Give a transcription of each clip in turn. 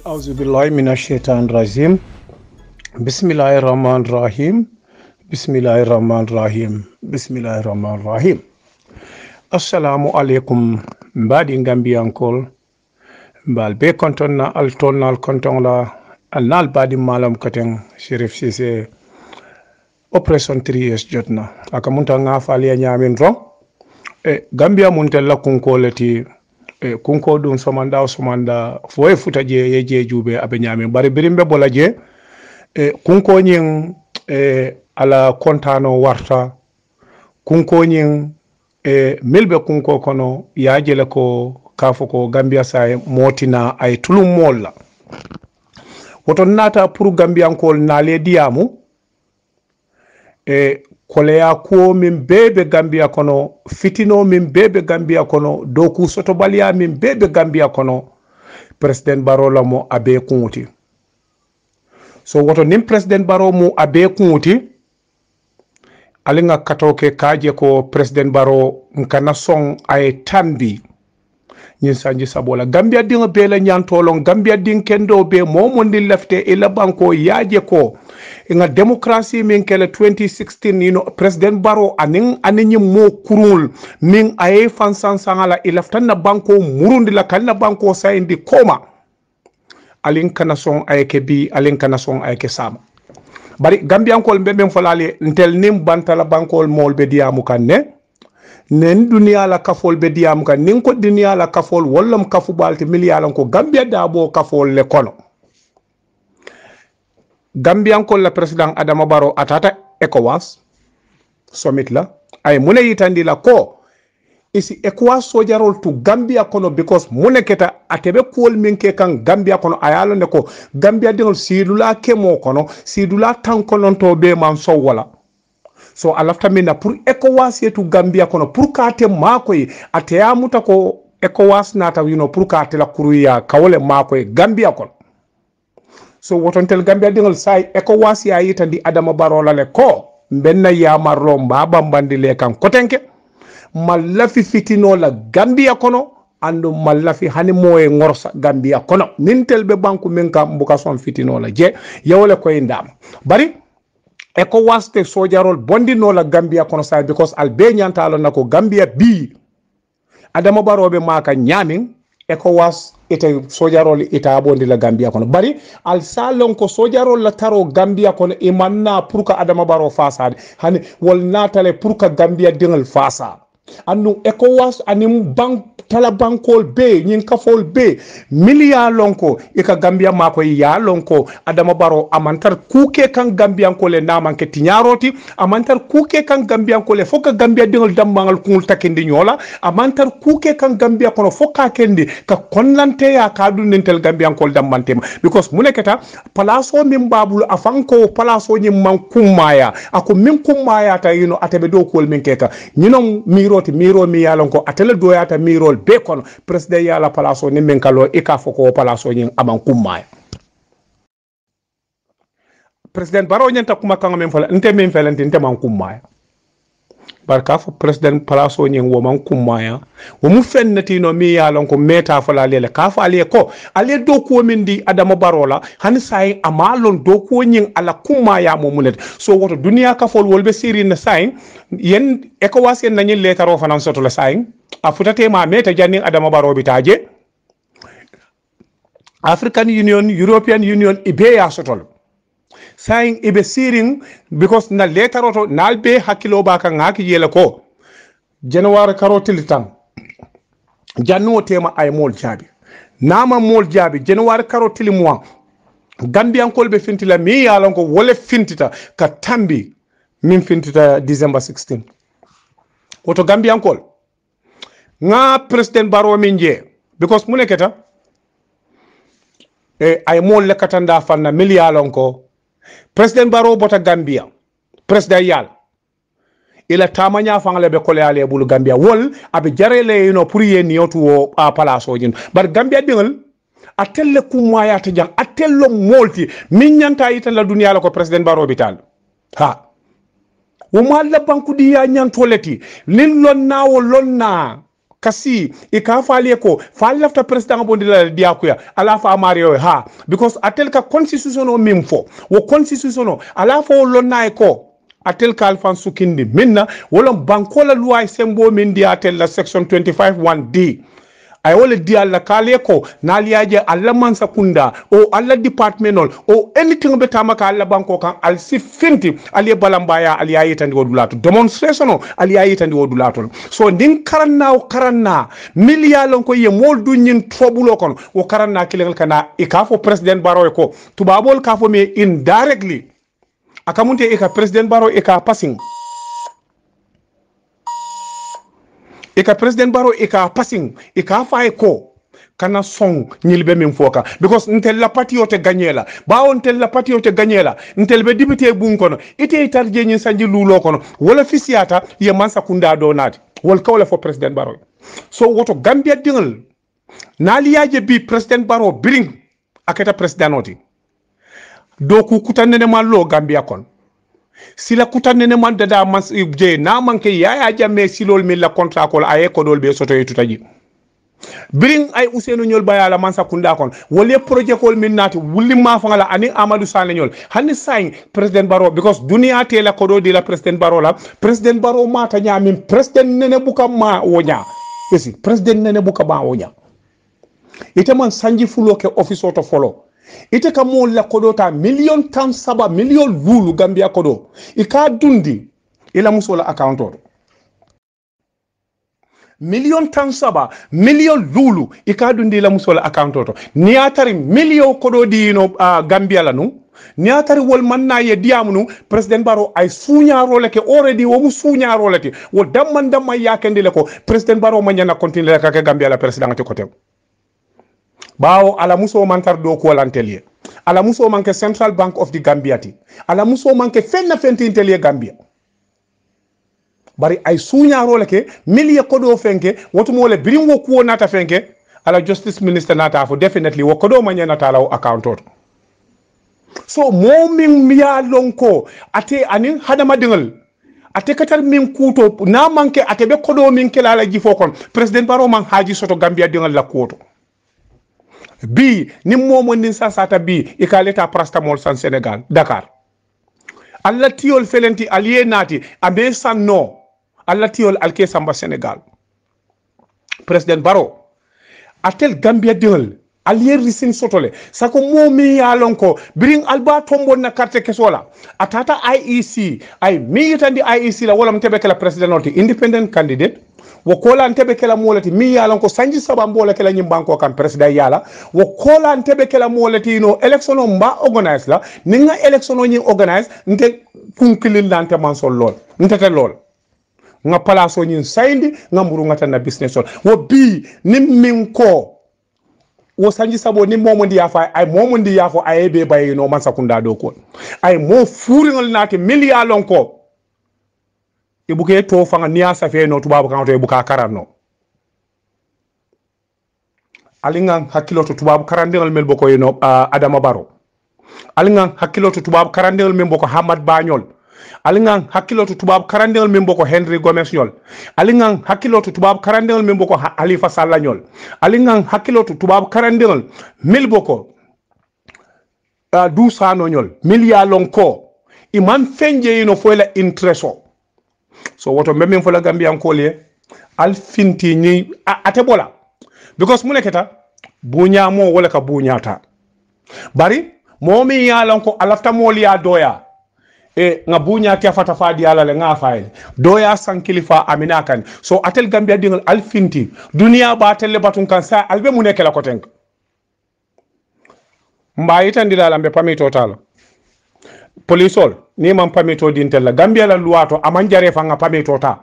أعوذ بالله من الشيطان الرجيم بسم الله الرحمن الرحيم بسم الله الرحمن الرحيم بسم الله الرحمن الرحيم السلام عليكم مبادي غامبيانكول mbal be konton na altonnal konton la alnal badi malam katen Sheriff Cissé operation 3 years jotna aka munta nga fali nyamin ro Gambia muntel kunko leti kunko dum somanda foye futa je yeje jube abe nyamin bari birimbe bola je kunko nyin ala kontano warta kunko nyin milbe kunko kono yaajele ko kafo ko Gambia say motina ay tulum molla woto nata pour Gambiankol nale diamu koleya ko min bebe Gambia kono fitino min bebe Gambia kono doku soto balia min bebe Gambia kono President Barrow la mo abe kunti so woto nim President Barrow mo abe kunti alinga katoke kaje ko President Barrow nkana song ay tambi nyin sanji sabola Gambia dinga bela nyantolon Gambia din kendo be momondi lefte ila banko yaje ko nga demokrasi min kele 2016 President Barrow anin mo kurul min aye fansan sangala ilaftan na banko murundi la kalna banko sayindi koma alin kana son ayke bi alin kana son ayke sama bari Gambiankol mbembe folale ntel nim bantala bankol mol be diamu kanne nen dunia la kafol be diamu kan nin ko dunia la kafol wallam kafu balti miliyalan ko Gambia dabo kafol le kono Gambiankol la president Adama Barrow atata ECOWAS summit la ay mune yitandi la ko isi ECOWAS sojarol to Gambia kono because mune keta atebe kol minke kan Gambia kono ayalo ne ko Gambia dingol sidula kemo kono sidula tankolon to be man so wala so alafta mina pour ECOWAS yetu Gambia kono pour kate makoy ateya muta ko ECOWAS nata pour kate la kuruya kawole makoy Gambia kono so wotontel Gambia dingol say ECOWAS ya yitandi Adama Barrow la le ko benna ya marlo mbaba mbandile kan kotenke malafi fitino la Gambia kono ando malafi hani moye ngorsa Gambia kono nintel be banku minka mbuka son fitino la je yawle koy ndam bari ECOWAS te sojarol bondi no la Gambia kono say because albe nyantalo nako Gambia bi Adama Barrow be maka nyamin ECOWAS ite sojarol ita bondi la Gambia kono bari al salon ko sojarol la taro Gambia kono imanna pour ka Adama Barrow fasade hani wol natale pour ka Gambia dingal fasa anu ECOWAS anim bank tala bankol be nyin kafol be miliya lonko ika Gambia mako ya lonko Adama Barrow amantar kuke kan Gambianko le namanke tinyaroti amantar kuke kan Gambianko le foka Gambia dingol dambangal kungul takindi nyola amantar kuke kan Gambia kono foka kendi ka konlante ya kadu nintel Gambianko dammantema because muneketa palaso min babul afanko palaso nyim man kummaya ako min kummaya ta atebe do kol min keka nyinom miro mi yalon ko atele doyata mirol be kono president yala palaso ni men kalo e ka foko palaso nyin aman kummaya president Barrow nyanta kuma kan men fala nte men felante nte man kummaya barka fo president palaso nyin wo man kummaya wo mu fennati no mi yalon ko meta fala lele ka fa ale ko ale do ko min di Adama Barrow la han say amalon do ko nyin ala kummaya mo munet so woto dunia ka fol wolbe siri na say yen ECOWAS yen nanyi letaro fanan soto la say afutate ma meta janni Adama Barrow bitaje African Union European Union ibe ya sotol saying ibe siring because na letaroto nalbe hakilo baka ngaki yele ko January karotil tan janno tema ay mol jabi nama mol jabi January karotil mois Gambiankol be fintila mi yalon ko wole fintita ka tambi min fintita December 16 woto Gambiankol nga President Barrow minje because muneketa ay mol le katanda fanna miliyalon ko President Barrow bota Gambia president yal ila tamanya fangale be kole ale bulu Gambia wol abe jarele pour yeni yotu wo a palaso jin bar Gambia dingal atelle kumaya ta jang atello molti min nyanta itala dunia la ko President Barrow bital ha wo malla banku di ya nyantoleti lin lonna wo lonna kasi ika fali ko fali lafta president bondi la diakuya ala fa mario ha because atel ka constitution o mimfo wo constitution o ala fo lonna ko atel ka alfan sukindi minna wala bankola loi sembo min dia atel la section 25 1D ay wala di alla kale ko naliaje alla mansa kunda o alla departmental o anything be tamaka alla banko kan al sifinti ali balambaya ali ayitandi wodulato demonstration o ali ayitandi wodulato so din karanna miliyalon ko ye moldu nyin trobulo kon o karanna kilengal kana ikafo president baro ko tubabol kafo me indirectly akamunte eka president baro eka passing eka president baro eka passing eka fay ko kana song nyilbe min foka because ntel la patiote gagnela bawo ntel la patiote gagnela ntel be député bun kono ite tarje nyin sanji lulo kono wala fisiata ye mansa kunda do nati wol kawle fo president baro so woto gambia dingal naliyaje bi president baro bring aketa president oti doku kutanene mallo gambia kon sila kutanene man dada man je na manke yaya jamme silol min la contrat ko aye ko dol be soto yetutaji bring ay Ousainou Niol bayala man sakunda kon wole projet ko min nati wulli ma fangala ani Amadou Sané Niol hanni saying president Barrow because dunia tela ko do di la president Barrow mata nyamin president nene buka ma wonya esi president nene buka ba wonya ite man sanji fuloke office auto follow ite ka mo la kodota million tan saba million lulu Gambia kodo ika dundi ila musola account oto million tan saba million lulu ika dundi ila musola account oto niatari million kodo di no Gambia la nu niatari wol manna ye diamunu president Barrow ay sunya roleke already wo mu sunya roleke wo damma yakende le ko president Barrow manyana continuer ka Gambia la president te kotem bawo ala muso mantar do ko lantelie ala muso manke Central Bank of the Gambia ti ala muso manke fenna fenti intelie Gambia bari ay sunya role ke milie kodo fenke wotumo le biringo ko nata fenke ala justice minister nata fo definitely wo kodo manyana tala o account ot so momin miya lonko ate anin hadama dingal ate katar min kuto na manke ate be kodo min kelala jifo kon president Barrow man haji soto Gambia dingal la kuto bi ni momo nin sasata bi ikaleta prastamol san Senegal Dakar alla tiol felenti alié nati abe sanno alla tiol alke samba Senegal president Barrow atel Gambia deul alié risin sotole sako momi yalonko bring alba tombo na carte kesola atata IEC ay mi yitandi IEC la wala mtebe kala president noti independent candidate wo kola ntebe kala molati mi yalan ko sanji saba mbola kala nyimbanko kam president yala wo kola ntebe kala molati no election o mba organize la ninga election o nyi organize nte kunkilil lante man sol lol ntete lol nga palaso nyi sayndi nga mburu ngata na business sol wo bi nim min ko wo sanji sabo ni momo ndi yafa ay momo ndi yafo ayebe bayi no man sakunda do ko ay mo furingal nati million ko ibuke to fanga niya safe no tubabu kan to ibuka karano alinga hakilo to tubabu karandengal mel boko yeno Adama Barrow alinga hakilo to tubabu karandengal mel boko Hamad Banyol alinga hakilo to tubabu karandengal mel boko Henry Gomez Nyol alinga hakilo to tubabu karandengal mel boko Halifa Sallah Nyol alinga hakilo to tubabu karandengal mel boko Dusano Nyol milia lonko iman fenje yino foila intereso so woto memmen fola Gambia kolye al finti ni atebola because muneketa bunya mo wala ka bunyata bari momi yalan ko alafta moli ya doya nga bunya ti fata fadi ala le nga fayel doya san kilifa amina kan so atel Gambia dingal al finti dunia ba telle batun kan sa albe munekela ko tenk mba itandila lambe pami total polisol ni man pamito dintella Gambia la luwato amanjare fanga pamito ta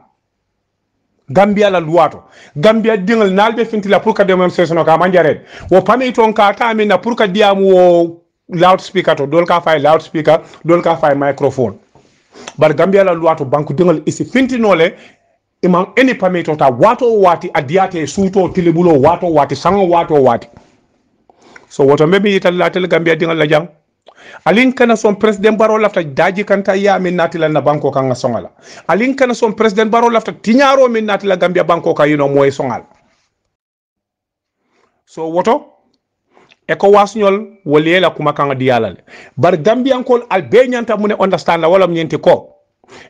Gambia la luwato Gambia dingal nalbe fintila pour ka demonstration ka amanjare wo pamito ka ta amina pour ka diamu wo loudspeaker to dol ka fay loudspeaker dol ka fay microphone bar Gambia la luwato banku dingal isi fintinole imam eni pamito ta wato wati adiate suto tilibulo wato wati sango wato wati so woto mebe yitalla tel Gambia dingal la jang alin kana son president baro lafta daji kanta ya min natila na banko kan songala alin kana son president baro lafta tinyaro min natila gambia banko ka moy songal so woto ECOWAS ñol wolela kuma kan diyalale bar gambian kol albanianta mune understand la wala ñenti ko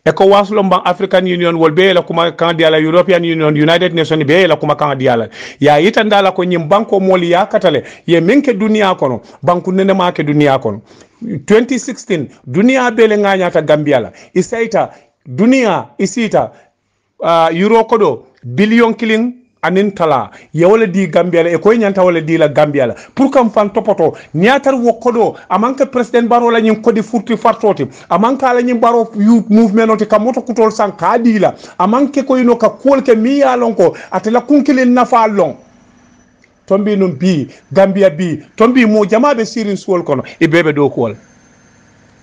ECOWAS lomba African Union wol be la kuma kan diala European Union United Nations be la kuma kan diala ya yitanda la ko nyim banko moli ya katale ye menke dunia kono banku nene ma ke dunia kono 2016 dunia be le nganyata Gambia la isaita dunia isita euro kodo billion killing anin tala yawala di Gambia la e koy nyanta wala di la Gambia la pour kam fan topoto niatar wokodo amanka president baro la nyim kodi furti fartoti amanka la nyim baro youth movement oti kamoto kutol san kadila amanke ko yino ka kolke mi ya lonko atela kunkile nafa long tombi num bi Gambia bi tombi mo jamabe sirin suwol kono e bebe do kol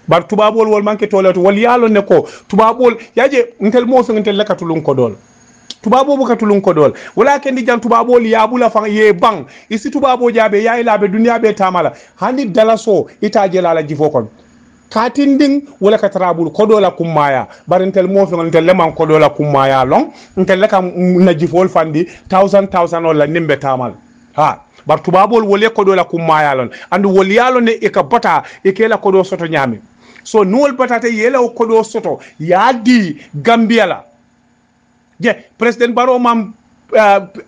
bar tubabol wol manke toleto wal yalo ne ko tubabol yaje ntel mo so ntel lakatulun ko dol tubabo bu katulun ko dol wala ken di jan tubabo li yabula fa ye bang isi tubabo jabe yayi labe duniya be tamala handi dalaso itaje la jifo kon katinding wala katrabul ko dola kumaya barintel mo fi ntel leman ko dola kumaya long ntel la kam na jifol fandi 1000 wala nimbe tamal ha bar tubabol wole ko dola kumaya lon andu wol yalo ne e ka bata e kela ko do soto nyami so nuol batata yela ko do soto yadi Gambia la je president baro mam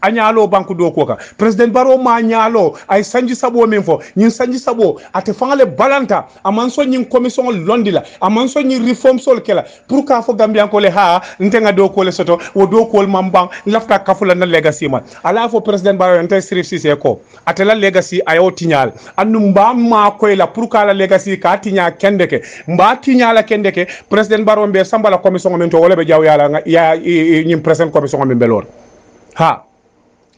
anyalo banku do koka president baro ma nyalo ay sanji sabo min fo nyin sanji sabo ate fangale balanta amanso nyin commission londi la amanso nyin reform sol kela pour ka fo Gambia ko le ha ntenga do ko le soto wo do ko mam bang lafta kafula na legacy ma ala fo president baro ente Sirif Cissé ko ate la legacy ayo tinyal andu mba ma ko la pour ka la legacy ka tinya kendeke mba tinya la kendeke president baro be sambala commission men to wala be jaw yala ya nyin president commission men belor ha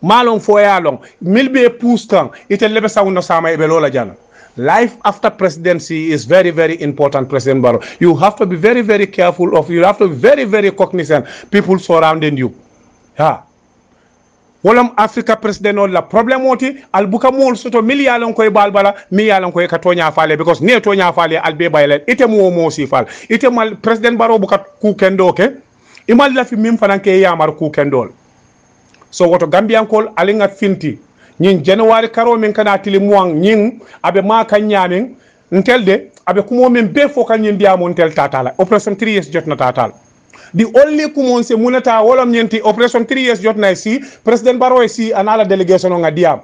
malon foya long milbe pustan ite lebe sawno sama e be lola jana life after presidency is very very important. President Barrow, you have to be very very careful of, you have to be very very cognizant people surrounding you. Ha wolam Africa president on la problem woti albuka mol soto miliyalon koy balbala mi yalon koy ka tonya fale because ne tonya fale albe baylen ite mo si fal ite mal president Barrow buka ku kendo ke imal la fi mim fananke yamar ku kendol. So woto Gambian kol alinga finti nyin January karo min kana tili muang nyin abe ma kan nyamin ntelde abe kumo min be fo kan nyin dia mon tel tatala operation 3 years jotna tatal the only kumon se munata wolom nyenti operation 3 years jotna si president Barrow si anala delegation nga diam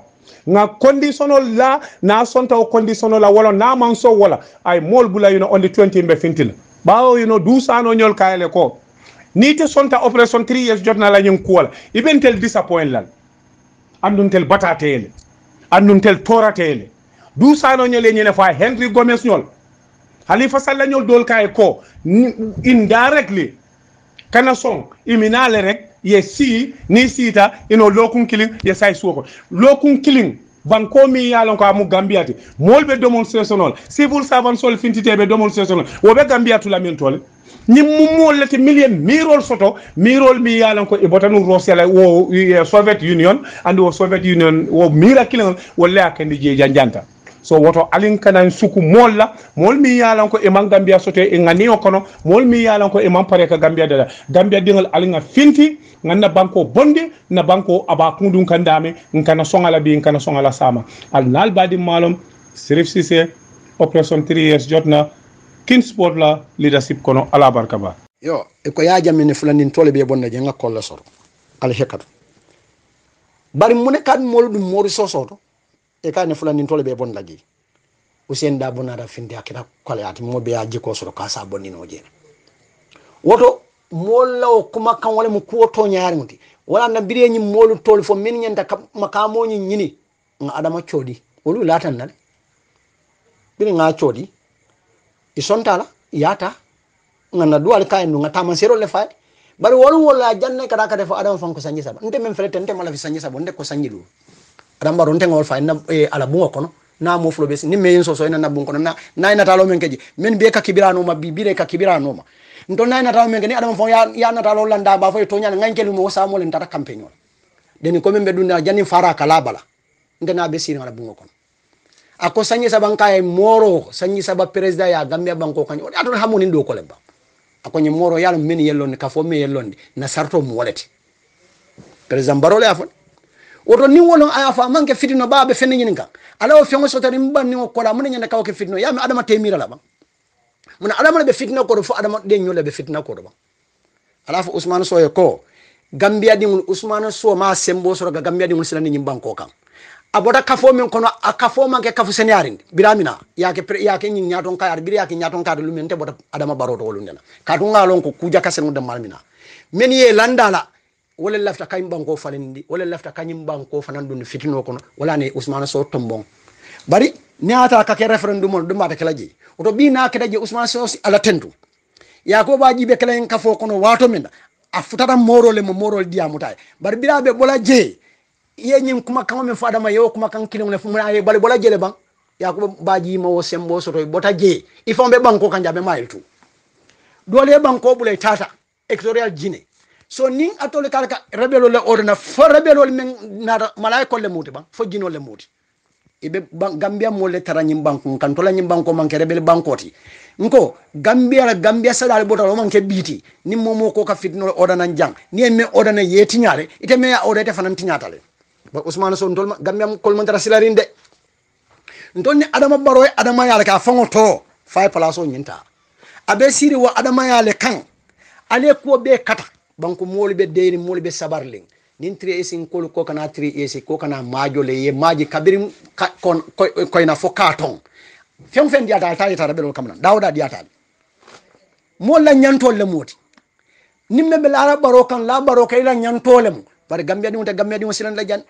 nga conditional la na sonta o conditional la wala na man so wala ay mol bula on the 20 be fintil bawo du sano nyol kayele ko ni te sonta operation 3 years jotna la ñing kuwala ibentel disappoint lan anduntel batatele anduntel toratele du sano ñele ñene fa Henry Gomez ñol Halifa Sallah ñol dol kay ko indirectly kana song iminale rek ye si ni sita lokun killing ye say suko lokun killing banko mi yalon ko amu Gambiati molbe demonstration civil servant sol fintite be demonstration wo be Gambiatu la min tole ni mumol lati million mirol soto mirol mi yalan ko ibotanu Russia wo Soviet Union and wo Soviet Union wo miracle wala akandi je janjanta so woto alin kanan suku molla mol mi yalan ko e man Gambia soto e ngani o kono mol mi yalan ko e man pare ka Gambia dala Gambia dingal alinga finti nganna banko bonde na banko aba kundun kandame nkana songala bi nkana songala sama al nal badi malum Sirif Cissé operation 3 years jotna kin sport la leadership kono ala barkaba yo e ko ya jamine fulani tole be bonna je ngakol la soro al hekatu bari mune kan moldu mori sosoto e kan fulani tole be bonna je usen da bonara finde akira kole ati mo be aji ko soro ka sa bonni no je woto mollaw kuma kan wala mu ko to nyaari muti wala na bire nyi molu tol fo min nyanta makamo nyi nyini nga adama chodi wolu latan nan bire nga chodi isontala yata ngana dual kainu ngata mansero le fay bari wolu wala janne kada kada fa adam fanko sanji saba nte men felete nte mala fi sanji saba nte ko sanji lu adam baro nte ngol fay na ala bungo kono na mo flo bes ni me so so na bungo kono na ina talo men keji men be ka kibirano ma bibire ka kibirano ma ndo na ina talo men ni adam fon ya na talo landa ba fay to nyal ngankelu mo sa mo len tata campagne deni ko men be dunna janni fara kala bala nte na be sir ngala bungo kono ako sanyi sabanka e moro sanyi saba president ya gambia banko kan o adon hamoni do ko leba ako nyi moro yalla men yellonde ka fo me yellonde na sarto mo wolete president barole afon woto ni wolon aya fa manke fitino baabe fenne nyin kan ala o fengo sotari mbanni o kola mun nyande kaw ke fitino ya mi adama temira la ba mun adama be fitna ko fo adama de nyole be fitna ko ba ala fo Ousmane Soye ko gambia dingul Ousmane So ma sembo so ga gambia dingul silani nyim banko kan aboda kafo men kono akafo manke kafu senyarin biramina yake nyin nyaton kayar bir yake nyaton kadu lumente boda adama baroto wolundena kadu ngalon ko kuja kasen de malmina men ye landala wala lafta kany banko falindi wala lafta kanyim banko fanan dun fitino kono wala ne Ousmane So tombon bari ne ata ka ke referendum dum mata kala ji oto bi na ke daje Ousmane So ala tentu ya ko ba jibe kala en kafo kono wato men a futata morole mo morol diamutay bari birabe bola je ye nyim kuma kan men fada ma yo kuma kan kilon le fumuna ye bali bola jele ban ya ko baji ma wo sembo soto bota je ifombe banko kan jabe mail tu dole banko bulay tata equatorial Guinée so ning atole kalka rebelo le ordina fo rebelo men na malay ko le muti ban fo jino le muti ibe gambia mo le tara nyim banko kan to la nyim banko man ke rebel bankoti nko gambia sadal botalo man ke biti ni momo ko ka fitno ordana jang ni me ordana yeti nyaare ite me ya ordete fanan tinyatale ba Ousmane So ndol gambia kol man tara silarinde ndonni adama baro adama yala ka fango to fay place o nyinta abe siri wa adama yale kan ale ko be kata banko moli be deyni moli be sabarling nin tri esin kol ko kana tri esi ko kana majole ye maji kabirim kon koyna fo katon fen diata ta belo kamna dawda diata mo la nyantol le moti nimme be la baro kan la baro kay la nyantole mo bar gambia di mo silan la jan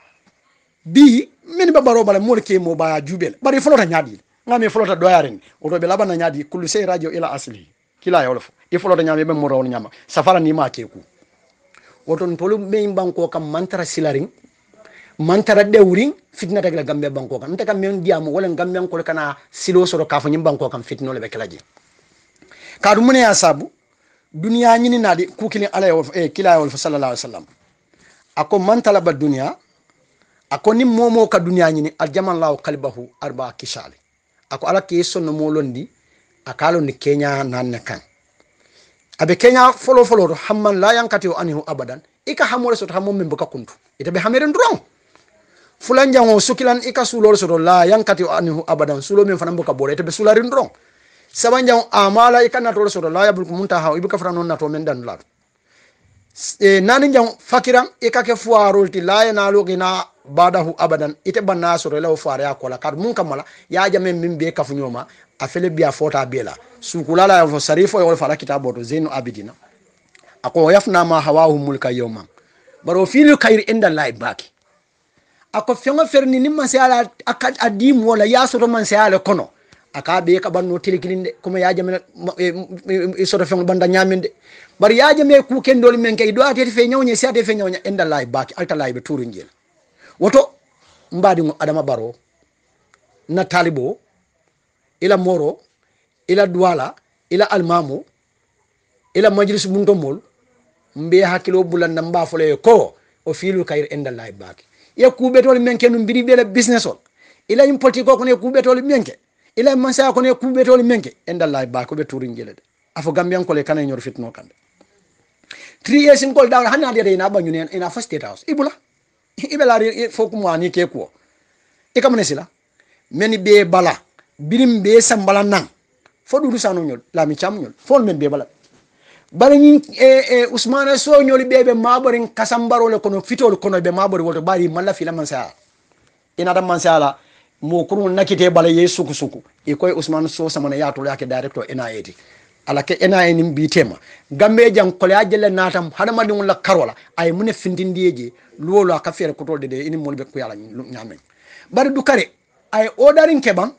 bi min ba baro bala mo ke mo ba jubel bari flota nyaadi ngami flota doyaren o to be labana nyaadi kullu sey radio ila asli kila ya wolof e flota nyame be mo rawon nyama safara ni ma ke ku woton tolu be banko kam mantara silaring mantara dewring fitna tagla gambia banko kam ntaka men diamo wala gambia ko kana silo soro kafo nyim banko kam fitno le be kalaji kadu mun ya sabu dunya nyini nadi kukili ala yo kila yo sallallahu alaihi wasallam ako mantala ba dunya ako ni momo ka dunya nyini aljaman law qalbahu arba kishali ako ala ke sonno mo londi akalo ni Kenya nanne kan abe Kenya folo hamman la yankati anhu abadan ika hamore so hammo men buka kuntu ite be hameren drong fulan jango sukilan ika sulol so la yankati anhu abadan sulo men fanan buka bore ite be sularin drong saban jango amala ika na to so la yabul muntaha ibuka franon na to men dan la nani jango fakiran ika ke fuarolti la yana logina badahu abadan ite banna so la fuare akola kar mun kamala ya jamen min be kafunyoma afele biya fota bela sukulala ya sarifo ya fara kitabo to Zainu Abidina ako yafna ma hawahu mulka yawma baro filu khair inda lai baki ako fengo ferni ni masala akad adim wala yaso man sala kono aka be ka banno tilikilinde kuma ya jamena so fengo banda nyamende bar ya jame ku kendol men kay do atete fe nyawnya si atete fe nyawnya inda lai baki alta lai be turu njel woto mbadi mo adama baro na talibo ila moro ila duwala ila almamo ila majlis muntomol mbe hakilo bulanna mba fole ko o filu kayr endal baki ya kubetol menke no mbiri bela business on ila im politiko ko ne kubetol menke ila mansa ko ne kubetol menke endal baki be turin gelede afo gambian ko le kanay ñor fitno kande 3 years in kol daw hanna de na banyu ne ina first state house ibula ibela fo ko mo ani ke ko e kam ne sila meni be bala birim be sambala nan fo dudu sanu ñol la mi cham ñol fo men be bala bari ñi Ousmane So ñoli bebe maborin kasambaro le kono fitol kono be mabori woto bari malla fi la mansa ina da mansa la mo kurun nakite bala ye suku suku e koy Ousmane So samana yato yake director NIA ala ke NIA nim bi tema gambe jang ko ya jelle natam hada madi la karola ay mune findindiyeje lolo aka fere ko tolde de ini molbe ko yala ñamen bari du kare ay odarin keban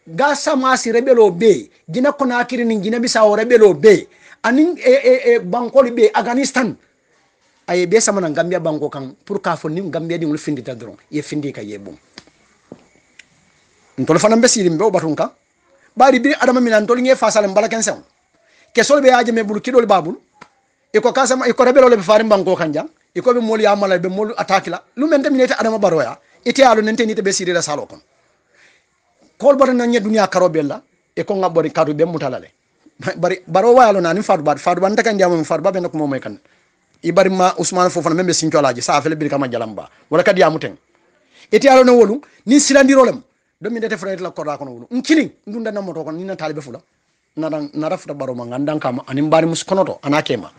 ga samasi rebelo be gina konakiri ni gina bisawo rebelo be anin bankoli be Afghanistan ay be samana gambia banko kan pour ka fo ni gambia di ngol findi ta dron ye findi ka yebum ntol fanam be silim be o batunka bari bi adama minan tol nge fasal mbalaken sen ke solbe aje me bulu kidol babul e ko kasama e ko rebelo le be farim banko kan jang e ko be mol ya mala be mol attaque la lu men tamine te adama baroya ite alu nente ni te be sirira salo kon kol bara na nya dunia karo bella e ko ngabori kadu be mutalale bari baro walo na ni fadu ba ndaka ndiamo fadu ba be nak mo may kan ibari ma Ousmane Fofana membe sincolaaji sa fele bir kama jalamba wala kadi amuten eti alo no wolu ni silandirolem do mi dete frère la korda kono wolu nkili ndunda na moto kon ni na talibe fula na rafta baro ma ngandan kama anim bari mus konoto anakema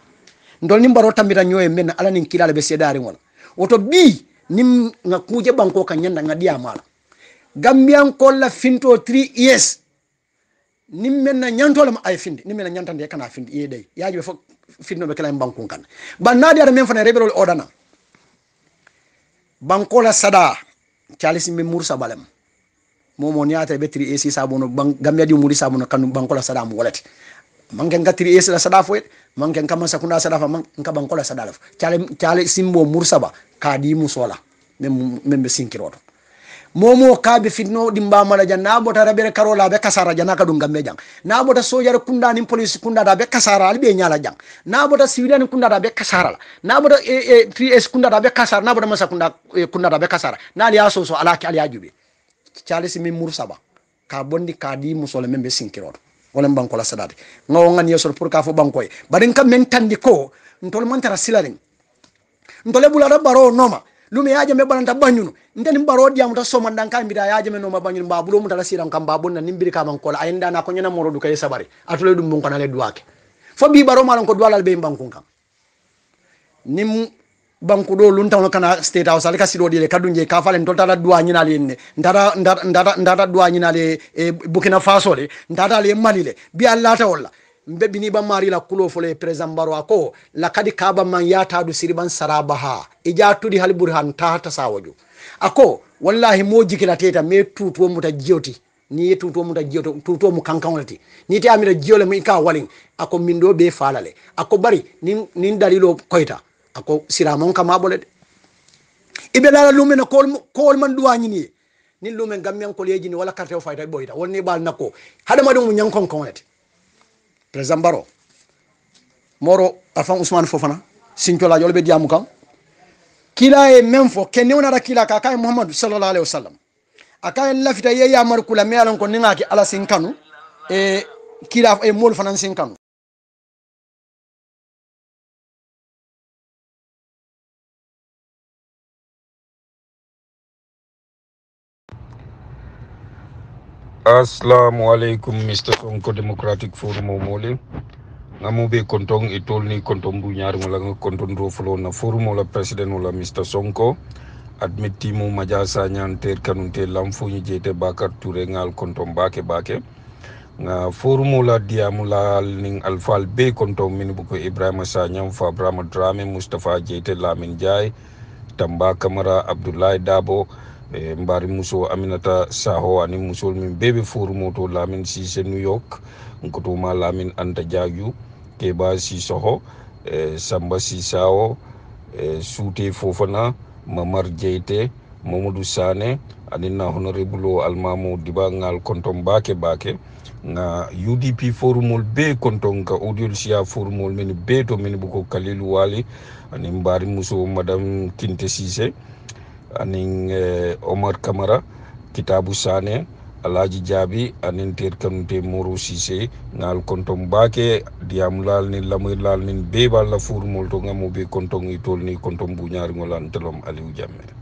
ndol ni baro tambita nyoy men ala nin kilala be sedari wala woto bi nim nga kuje banko kan nyanda ngadia mala gambian ko la finto 3 years nim men na nyantolam ay findi nim men na nyantande kana findi yedey yaaji be fo fitno be kala banko kan ba nadi ara men fana rebelol odana banko la sada chalis mi mursa balem momo niata be 3 years sabono gambia di muri sabono kan banko la sada mo walati manken ka 3 years la sada fo manken kama sakunda sada fa man ka banko la sada la chale simbo mursa ba kadi musola membe sinkiroto momo kabe fitno dimba mala janna bota rabere karola be kasara jana ka dum gambe jang na bota sojar kunda ni police kunda da be kasara albe nyala jang na bota civilian kunda da be kasara na bota 3S kunda da be kasara na bota masa kunda da be kasara na ali aso so alaki ali ajube chale simi mursaba ka bondi kadi musole membe sinkiroto wala banko la sadade ngaw ngani yesor pour ka fo banko e badin kam men tandi ko ntol man tara silarin ntole bulada baro noma lume yaje me balanta banyuno ndeni baro diam ta soma danka mbida yaje me no ma banyuno babulo mutala siran kam babun na nimbiri kam ko la ayenda na ko nyana moro du kay sabari atule dum bon ko na le duake fo bi baro malon ko dualal be bankun kam nim banku do lun tawno kana state house alka sido dile kadunje ka falen to tala duwa nyina le ne ndata duwa nyina le Burkina Faso le ndata le Mali le bi Allah ta wala mbebi ni ba mari la kulo fole president baro ako la kadi kaba man yata du siriban sarabaha ija tudi hal burhan ta sawojo ako wallahi mo jikila teta me tuto muta jioti ni tuto muta jioto tuto mu kankanolati ni te amira jiole mu ka walin ako mindo be falale ako bari nin dalilo koyta ako siramon kama bolede ibe la lumena kol man duwani ni lumen gammian ko leji ni wala carte fayta boyta wonni bal nako hada madum mu nyankon konolati président baro moro afan Ousmane Fofana sincola jolbe diamu kam kila e même fo ken wona ra kila ka kay Muhammad sallallahu alaihi wasallam akay lafita ye ya mar kula melan ko ninga ki ala sinkanu e kila e mol fanan sinkanu Assalamu alaikum Mr. Sonko Democratic Forum mole ngamu be kontong itol ni kontong bu ñaar mo la kontong ro flo na forum la president wala Mr. Sonko admiti mo majasa ñan ter kanunte lam fu ñu jete Bakar Touré ngal kontong bake nga forum la diamu la ning alfal be kontong min bu ko Ibrahima Sanyam fa Brahma Drame Mustafa Jete Lamin Jai Tamba Kamara Abdoulaye Dabo mbari muso Aminata Saho ani musol min bebe forum to Lamin Cissé New York nkotuma Lamin Anta Diagu Keba Sissoho Samba Sisao Soute Fofana Mamar Jeite Mamadou Sane adina honorable Almamo Diba ngal kontom bake nga UDP forumol be konton ka audio sia forumol men be to men buko Kalilu Wali ani mbari muso madame Kinte Cissé ani Omar Kamara Kitabu Sane Alaji Jabi anin ter kanute Moro Cissé ngal kontom bake diam lal ni lamir lal nin bebal la forumol to ngamo be konton itol ni kontom bu ñaari ngolan telom Aliou Jammeh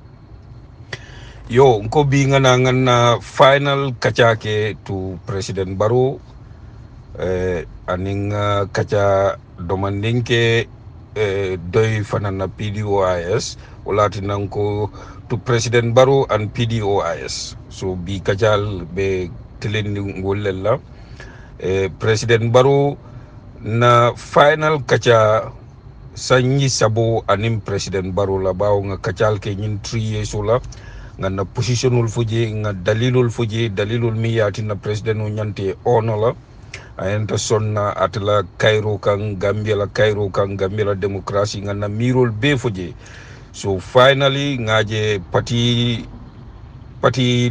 yo nko bi ngana final kachake to President Barrow aning kacha domandinke doy fanana PDOIS walati nanko to President Barrow and PDOIS so bi kachal be telendi ngolella President Barrow na final kacha sanyi sabo anim President Barrow la bawo nga kachal ke nyin 3 years la nga na positionul fuje nga dalilul fuje dalilul miyati na president o nyante ono la ayenta sonna atla Cairo kan Gambia la demokrasi nga na mirol be fuje so finally ngaje pati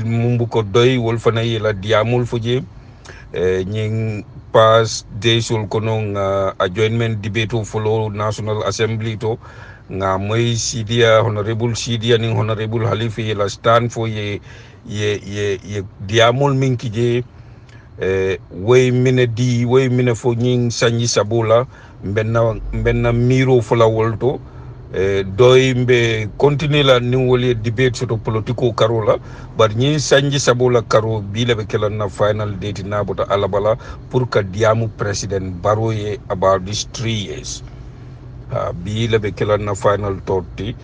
mumbu ko doy wol fana yela diamul fuje nying pas de sul kono nga adjournment debate follow National Assembly to nga moy Sidia honorable Sidia ni honorable Halifa la stand for ye diamol min kije way mine di way mine fo ñing sanyi sabula mbenna miro fola wolto doy mbe continue la ni woli debate soto politico karola bar ñi sanji sabula karo bi lebe kala na final date na bota alabala pour que diamu president baroye about these 3 years bi lebe kala na final torti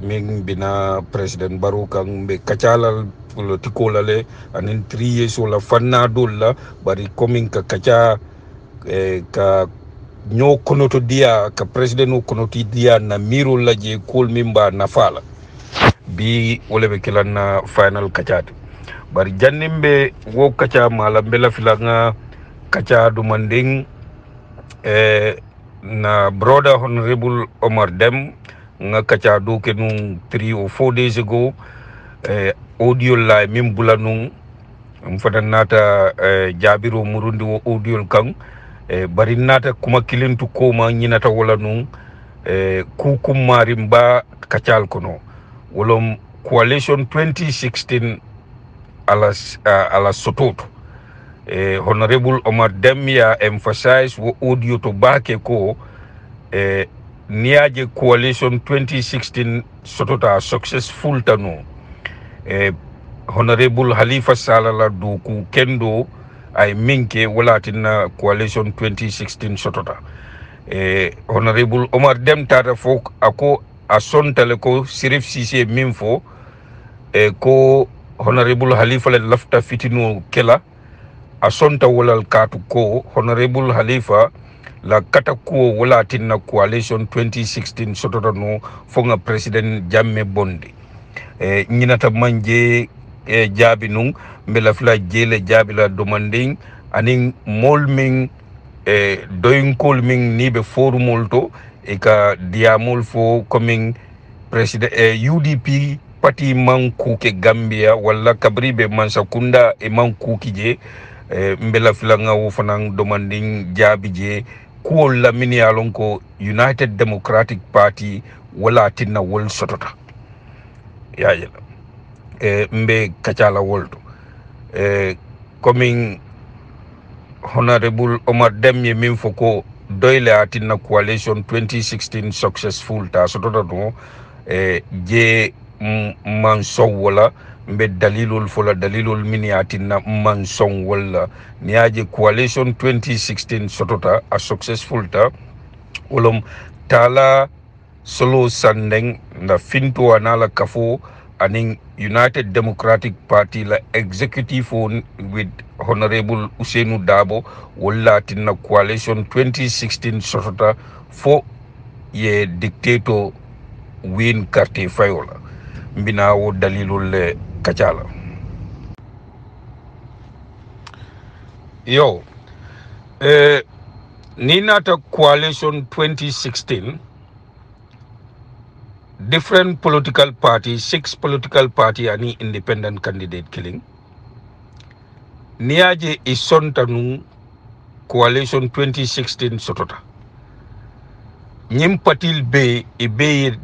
min bina president baro kan mbe kacalal politiko lale anin 3 years wala fanna dolla bari coming ka kaca ka ñoo konoto dia ka president o konoti dia na miro laje kol mimba na fala bi wala be kala na final kacati bari jannimbe wo kaca mala bela filanga kaca du manding na brother honorable Omar Dem nga kaca do ke nung 3 or 4 days ago audio la mim bulanung mfata nata jabiro murundi wo audio kan bari nata kuma kilintu koma nyinata wala nung kukum marimba kacal kono wolom coalition 2016 ala sototo honorable Omar Dem ya emphasize wo audio to bake ko niaje coalition 2016 sotota successful tano honorable Halifa Salala duku kendo ay minke walatina coalition 2016 sotota honorable Omar Dem tata fok ako asontale ko Sirif Cissé minfo ko honorable Halifa le lafta fitino kela asonta walal katu ko honorable Halifa la katakuo walatina coalition 2016 sotota no fonga president Jammeh Bondi ñinata manje jaabi nung mbela fla jele jaabi la demanding aning molming doing call ming ni be forumol to e ka diamol fo coming president UDP parti manku ke Gambia wala kabribe mansakunda e manku kije mbela fla nga wo fanang demanding jaabi je ko la minialon ko United Democratic Party wala tinna wol sotota yaayela mbe kacala wolto coming honorable Omar Dem ye min foko doyle atinna coalition 2016 successful ta sotota no je man wala mbe dalilul fola dalilul mini atinna man wala niaje coalition 2016 sotota a successful ta wolom tala solo sandeng na finto anala kafo aning United Democratic Party la executive with honorable Usainu Dabo wala tinna coalition 2016 sotota fo ye dictator win carte fayola mbina wo dalilul le kacala yo ni nata coalition 2016 different political parties, 6 political party ani independent candidate killing. Niaje isontanu coalition 2016 sotota. Nyim patil be ibe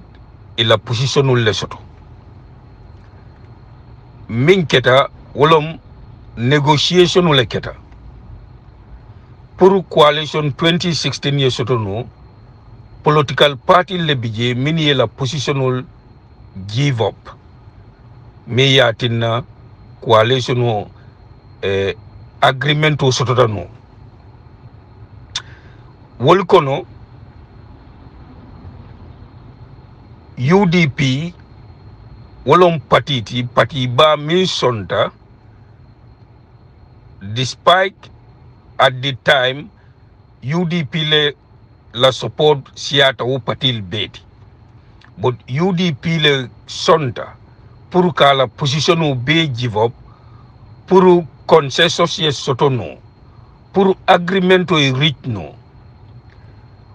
ila positionu le soto. Min keta wolom negotiation le keta. Pour coalition 2016 ye soto no political party le bije mini la positional give up me yatina coalition agreement o sotota no wol kono UDP wolom parti ba min sonta despite at the time UDP le la support siata ou patil beti but UDP le sonta pour ka la position ou be give up pour consensus yes sotono pour agreement o reach no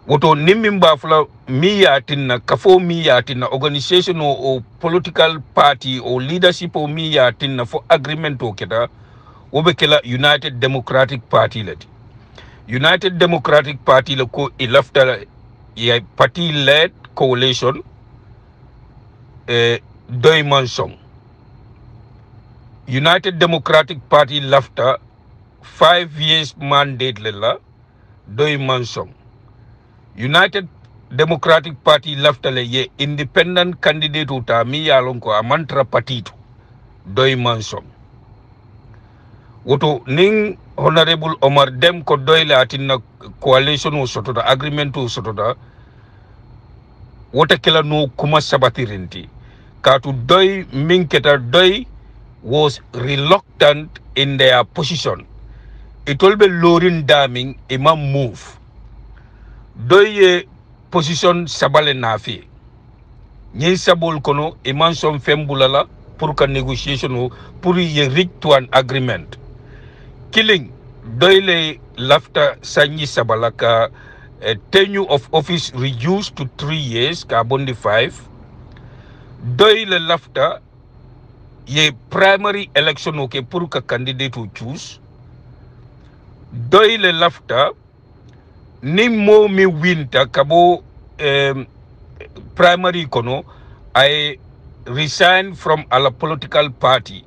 woto nimimba fla mi yatina kafo mi yatina organization o political party o leadership o mi yatina for agreement o keta wobekela United Democratic Party lati United Democratic Party le ko ilafta ye party-led coalition Doi Mansong. United Democratic Party lafta 5 years mandate lela Doi Mansong. United Democratic Party lafta le ye independent candidate uta mi yalonko amantra partitu Doi Mansong. Woto ning Honorable Omar Dem ko doyle atinna coalition o sotoda agreement o sotoda wota kila no kuma sabatirinti katu Doi minketa Doi was reluctant in their position. It will be lorin daming imam move. Doi position sabale nafi. Nyi sabol kono imam som fembulala pour ka negotiation o pour ye reach to an agreement. Killing Doyle lafta sanyi sabalaka tenure of office reduced to 3 years carbon 5. Doyle lafta ye primary election okay pour ka candidate to choose. Doyle lafta ni mo mi winter kabo primary kono I resign from a political party.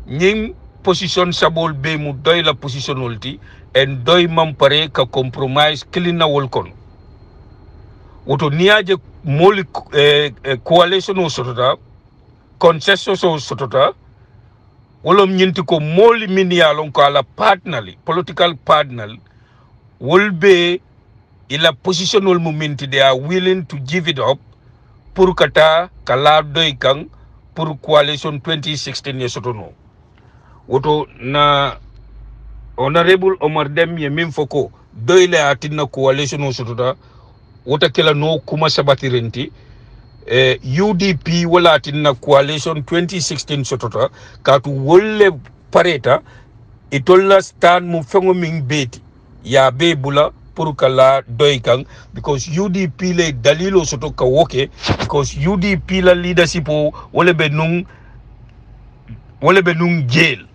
Ning position sabol be mu doy la position ulti and doy mampare ka compromise kilina wolkon woto niaje moli coalition o sotota consensus o sotota wolom nyinti ko moli minialon ko ala partnerly political partner will be ila position ol momenti they are willing to give it up pour kata kala doy kang pour coalition 2016 ye sotono woto na Honorable Omar Dem ye min foko doyle atinna coalition o sotoda wota kila no kuma sabatirenti UDP wala atinna coalition 2016 sotoda katu wolle pareta itolla stand mu fengo min beti ya bebula pour kala doykang because UDP le dalilo soto ka woke because UDP la leadership wole be nung jail.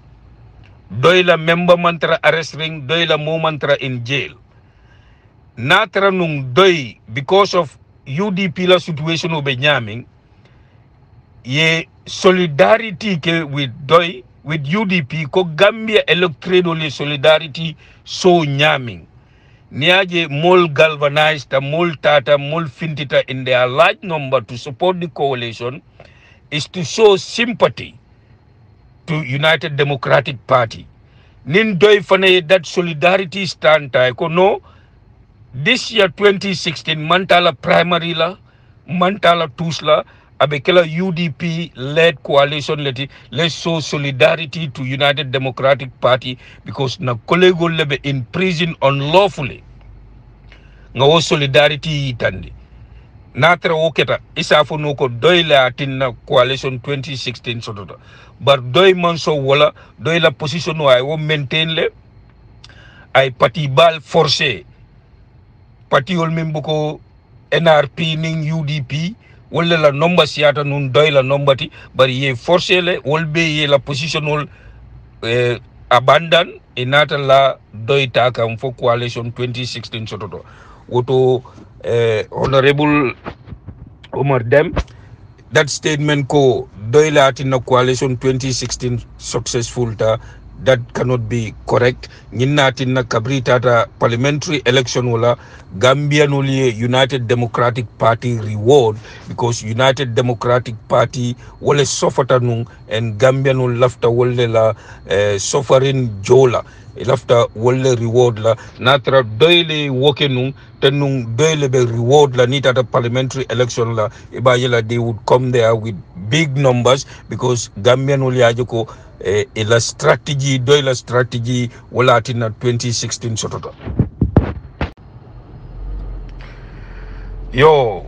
Doyla member mantra arrest ring, doyla mo mantra in jail. Natra nung doy because of UDP la situation o benyaming ye solidarity ke with doy with UDP ko Gambia electoral le solidarity so nyaming. Niaje mol galvanized mol tata mol fintita in their large number to support the coalition is to show sympathy to United Democratic Party. Nin doy fane that solidarity stand ko no this year 2016 mantala primary la mantala tusla abekela UDP led coalition let's show solidarity to United Democratic Party because na kolego lebe in prison unlawfully ngawo solidarity tandi natra woketa isafo noko doyle atinna coalition 2016 sotoda but doy manso wala doy la position wa wo maintain le ay parti bal forcé parti ol membuko NRP ning UDP wala la nomba siata nun doy la nombati bari ye forcé le wolbe ye la position ol abandon inata la doy taka fo coalition 2016 sotodo woto Honorable Omar Dem that statement ko doyla atina coalition 2016 successful ta that cannot be correct nyinna atina kabrita ta parliamentary election wala Gambia nuli United Democratic Party reward because United Democratic Party wale sofata nung and Gambia nul lafta wale la suffering jola lafta wale reward la natra doyle woke nung tenung doyle be reward la nita the parliamentary election la ibayela they would come there with big numbers because Gambian uli ajoko ila strategy doyle strategy wala atina 2016 sotota yo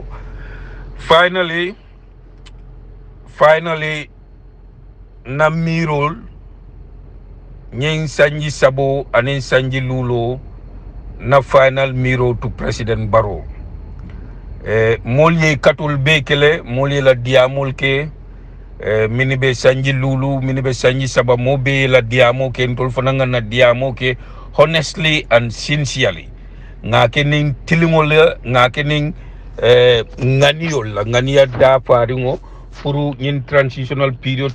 finally na mirol nyeng sanji sabo anen sanji lulo na final miro to President Barrow molye katul bekele molye la diamol ke minibe sanji lulu minibe sanji saba mobe la diamo ke ntol fananga na diamo ke honestly and sincerely ngake ning tilingol ngake ning nganiol la ngania da faringo pour ñin transitional period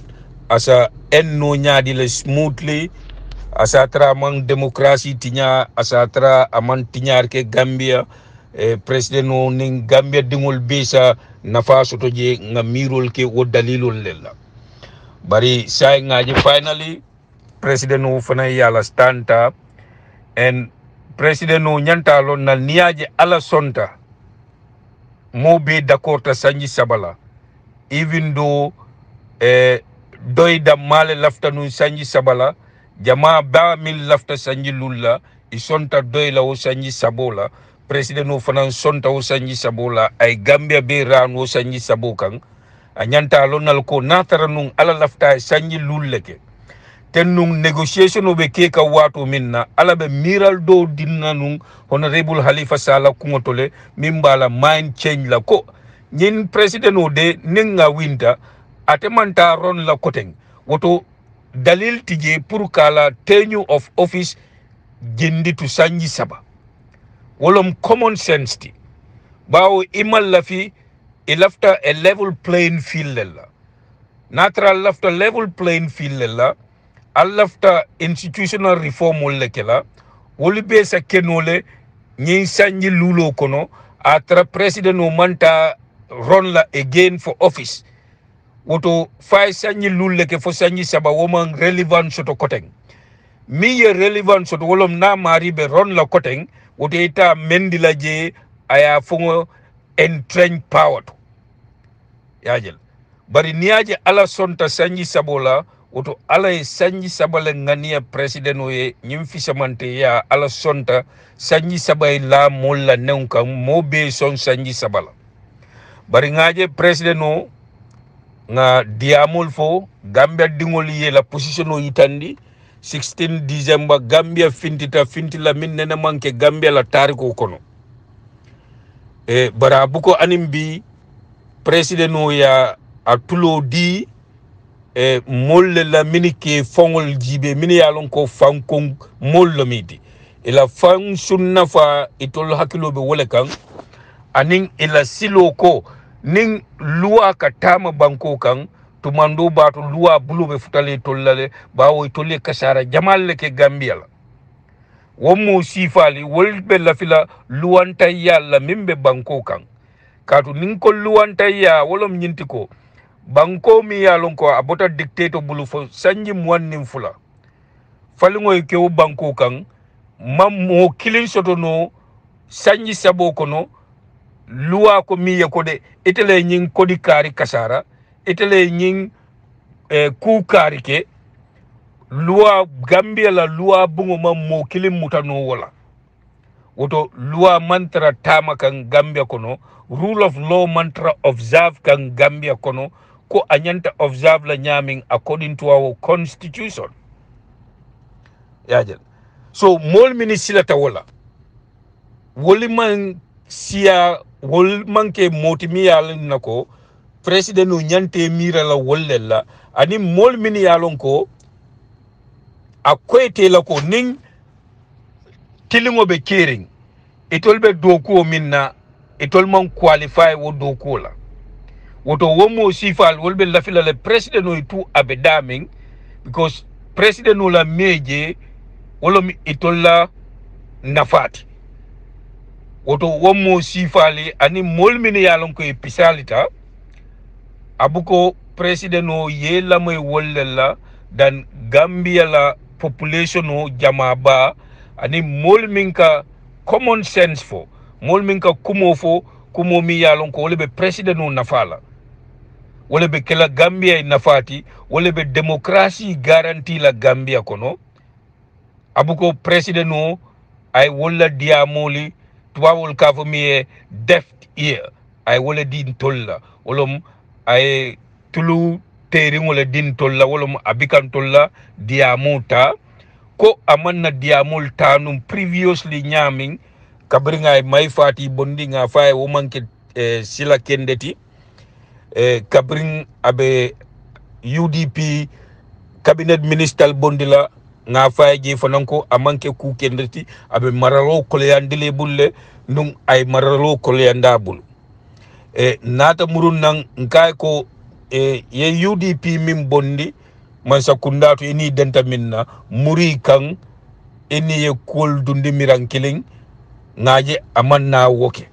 asa enno nyaadi le smoothly asa tra man démocratie tinya asa tra aman tinyar ke Gambia president no ning Gambia dingol besa nafa soto je nga mirol ke wo dalilol lella bari say ngaji finally president no fana yala stanta and president no nyanta lon na niaje ala sonta mo be d'accord ta sanji sabala even though doyda male lafta nu sanji sabala jama ba mil lafta sanji lulla isonta doyla o sanji sabola president no fanan sonta o sanji sabola ay Gambia be ran o sanji sabokan anyanta lonal ko natara nun ala lafta sanji lulleke ten nun negotiation o be keka wato minna ala be miral do dinna nun honorable Halifa Sallah kungotole mimbala mind change la ko nyin president o de ninga winter atemanta ron la koteng woto dalil tije pour kala tenure of office jendi to sanji saba wolom common sense ti bawo imal la fi ilafta a level playing field la natural lafta level playing field la alafta institutional reform wala kala woli be sa kenole nyi sanji lulo kono atra president o manta ron la again for office woto fay sanji lulle ke fo sanji saba woman relevant soto koteng mi ye relevant soto wolom na mari be ron la koteng woto ita mendi la je aya fongo entrench power to yajel bari niaje ala sonta sanji sabola woto ala e sanji sabale ngania president o ye nyim fisamante ya ala sonta sanji sabay la molla neunka mo be son sanji sabala bari ngaje president o nga diamol fo Gambia dingol ye la position o yitandi 16 December Gambia fintila min nene manke Gambia la tariko kono bara buko animbi president o ya atulo di molle la minike fongol jibe mini yalon ko fankon mollo midi ila fang sunna fa itol hakilo be wole kan anin ila silo ko ning luwa ka tama banko kan tumando batu luwa bulu be futale tollale bawo tolle kasara jamalle ke Gambia la womo sifali wolbe la fila luwanta yalla mimbe banko kan katu ning ko luwanta ya wolom nyinti ko banko mi yalon ko abota dictator bulu fo sanji mwannim fula falingo ke banko kan mammo kilin soto no sanji sabo kono luwa ko miye ko de itele nyin kodi kari kasara itele nyin ku kari ke luwa Gambia la luwa bungo mammo kilin mutano wala woto luwa mantra tama kan Gambia kono rule of law mantra observe kan Gambia kono ko anyanta observe la nyaming according to our constitution yajel so mol minisila wala woli man siya wol manke motimi yalon nako president no nyante mira la wollella ani mol mini yalon ko akwete la ko ning tilingo be kering itolbe doku minna itol man qualify wo doku la woto womo sifal wolbe la fila le president no itu abedaming because president no la meje wolom itolla nafati woto womo sifali ani molmini yalon ko pisalita abuko president no ye la moy wollella dan Gambia la population no jamaba ani molminka common sense fo molminka kumo mi yalon ko wolbe president no nafala wolbe kala Gambia nafati wolbe democracy guarantee la Gambia kono abuko president no ay wolla diamoli tuwawol kafo mi deft ear ay wala din tolla wolom ay tulu teri wala din tolla wolom abikan tolla diamuta ko amanna diamol tanum previously nyaming kabringa may fati bondi nga fay wo manke sila kendeti kabring abe UDP cabinet minister bondila nga faye fananko amanke ku kendati abe maralo kolyandile bulle nung ay maralo kolyanda bul nata murun nan nkay ko ye UDP min bondi man sakundatu ini denta minna muri kan ini ye kol dundi mirankiling ngaje amanna woke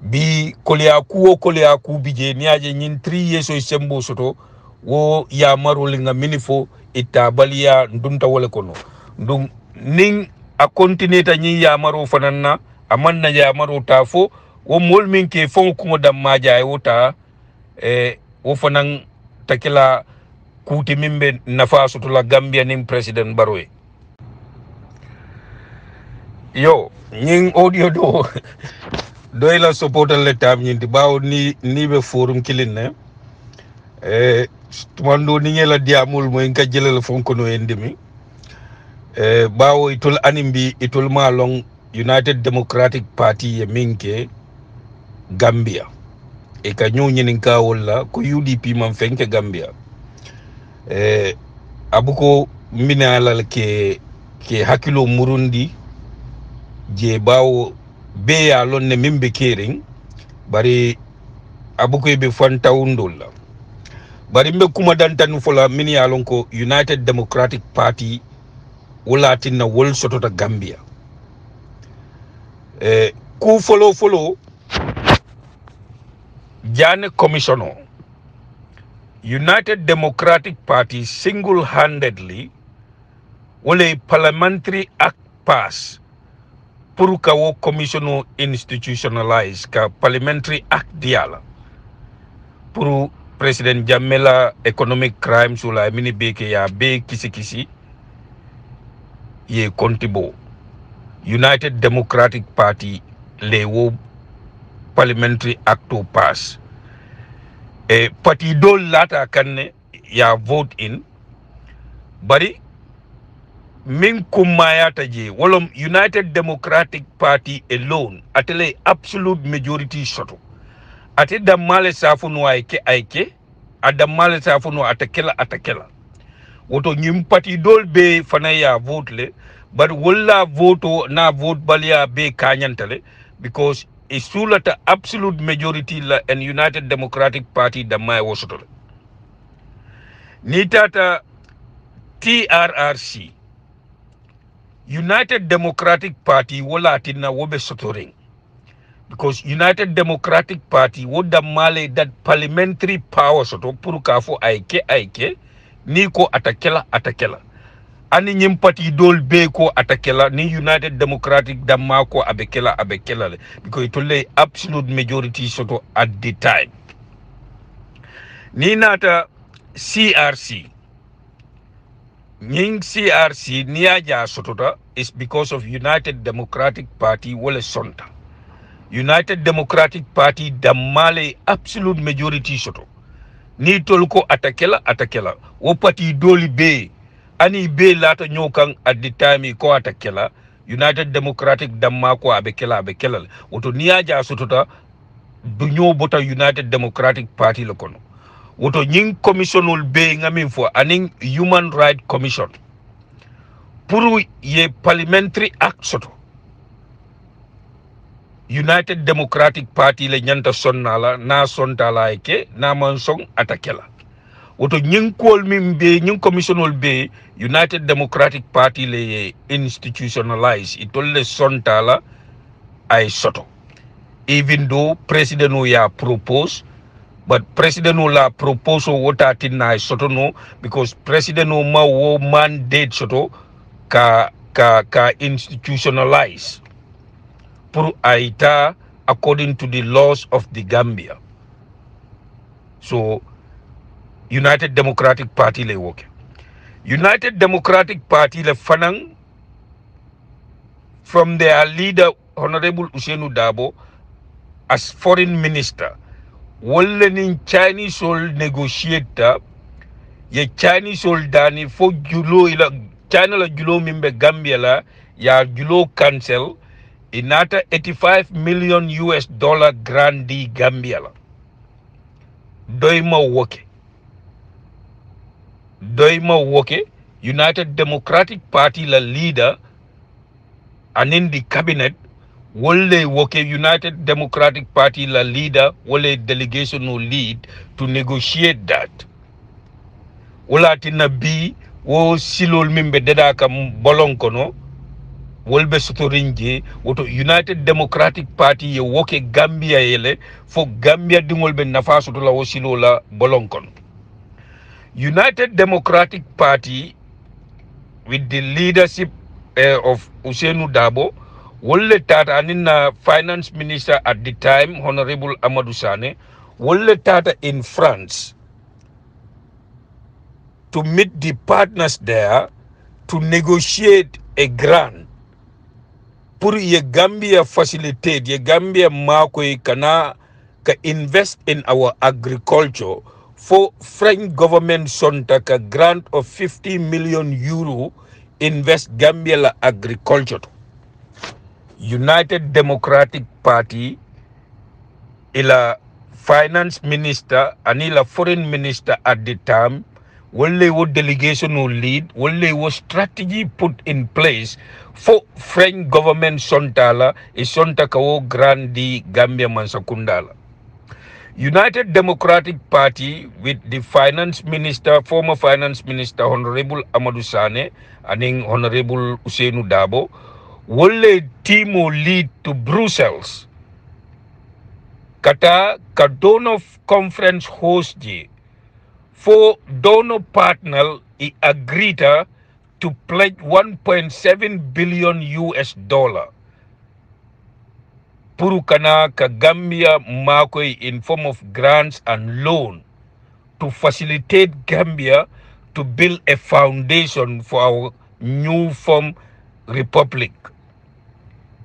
bi kolya ku bije niaje nyin 3 years o sembo soto wo ya maroli nga minifo itabaliya ndunta wala kono ndum ning a continuer nyi ya maro fananna amanna ya maro tafo wo mol min ke fon ko dam maja wota wo fanan takila kuti mimbe nafa soto la Gambia ning president Barrow yo nying audio do doy la supporter le tam nyinti bawo ni be forum kilin ne tumando ni ngela diamul moy nga jelal fonko no endemi bawo itul animbi itul malong United Democratic Party ye minke Gambia e ka nyonyi ninka wala ko UDP man fenke Gambia abuko minala ke hakilo murundi je bawo be ya lonne mimbe kering bari abuko be fanta undola bari mbe kuma dantanu fola mini ya lonko United Democratic Party wala tinna wol sotota Gambia ku follow Jane Commissioner United Democratic Party single-handedly wale parliamentary act pass pour ka wo commissioner institutionalize ka parliamentary act diala pour president Jamela economic crimes wala mini beke ya be kisi ye kontibo United Democratic Party le wo parliamentary act to pass parti dol lata kanne ya vote in bari min kumayata je wolom United Democratic Party alone atele absolute majority shoto ate damale safunu aike adamale safunu atakela woto nyim parti dol be fana ya vote le but wala voto na vote balia be kanyantale because isulata absolute majority la and United Democratic Party damay wosoto ni tata TRRC United Democratic Party wala tinna wobe sotoring because United Democratic Party woda male that parliamentary power soto pour kafo aike ni ko atakela ani nyim parti dol be ko atakela ni United Democratic damma ko abekela le because it lay absolute majority soto at the time ni nata CRC Nying CRC niaja sotota is because of United Democratic Party wale sonta. United Democratic Party damale absolute majority soto. Ni tolko atakela. O party doli be. Ani be lata nyokang at the time ko atakela. United Democratic damma ko abekela. Oto niaja sotota dunyo bota United Democratic Party lokono. Woto nying commissionul be ngamin fo aning Human Rights Commission pour ye parliamentary act soto United Democratic Party le nyanta sonnala na sontala eke na mansong atakela woto nying kol min be nying commissionul be United Democratic Party le institutionalize itolle sontala ay soto even though president ya propose but president la proposal wota tinna soto no because president ma wo mandate soto ka institutionalize pour aita according to the laws of the Gambia. So United Democratic Party le woke. United Democratic Party le fanang from their leader Honorable Usainu Dabo as foreign minister. Wole nin Chinese sol negotiator ye Chinese sol dani fo julo ila China la julo mimbe Gambia la ya julo cancel inata $85 million grandi Gambia la doima woke United Democratic Party la leader and in the cabinet wolle woke United Democratic Party la leader wolle delegation no lead to negotiate that. Wala tina bi wo silol mimbe deda kam bolon kono wolbe sotorinje woto United Democratic Party ye woke Gambia yele fo Gambia dingol be nafa soto la wo silola bolon kono. United Democratic Party with the leadership of Ousainou Darboe wolle tata anina finance minister at the time Honorable Amadou Sane wolle tata in France to meet the partners there to negotiate a grant pour ye Gambia facilitate ye Gambia makoy kana ka invest in our agriculture for French government sonta ka grant of 50 million euro invest Gambia la agriculture. United Democratic Party ila finance minister and ila foreign minister at the time wolle wo delegation no lead wolle wo strategy put in place for French government sontala e sonta ka wo grandi Gambia mansakundala. United Democratic Party with the finance minister, former finance minister Honorable Amadou Sane and Honorable Ousainou Darboe wolle timo lead to Brussels kata ka donor conference host je for donor partner I agreed to pledge 1.7 billion US dollar puru kana ka Gambia makoy in form of grants and loan to facilitate Gambia to build a foundation for our new form republic.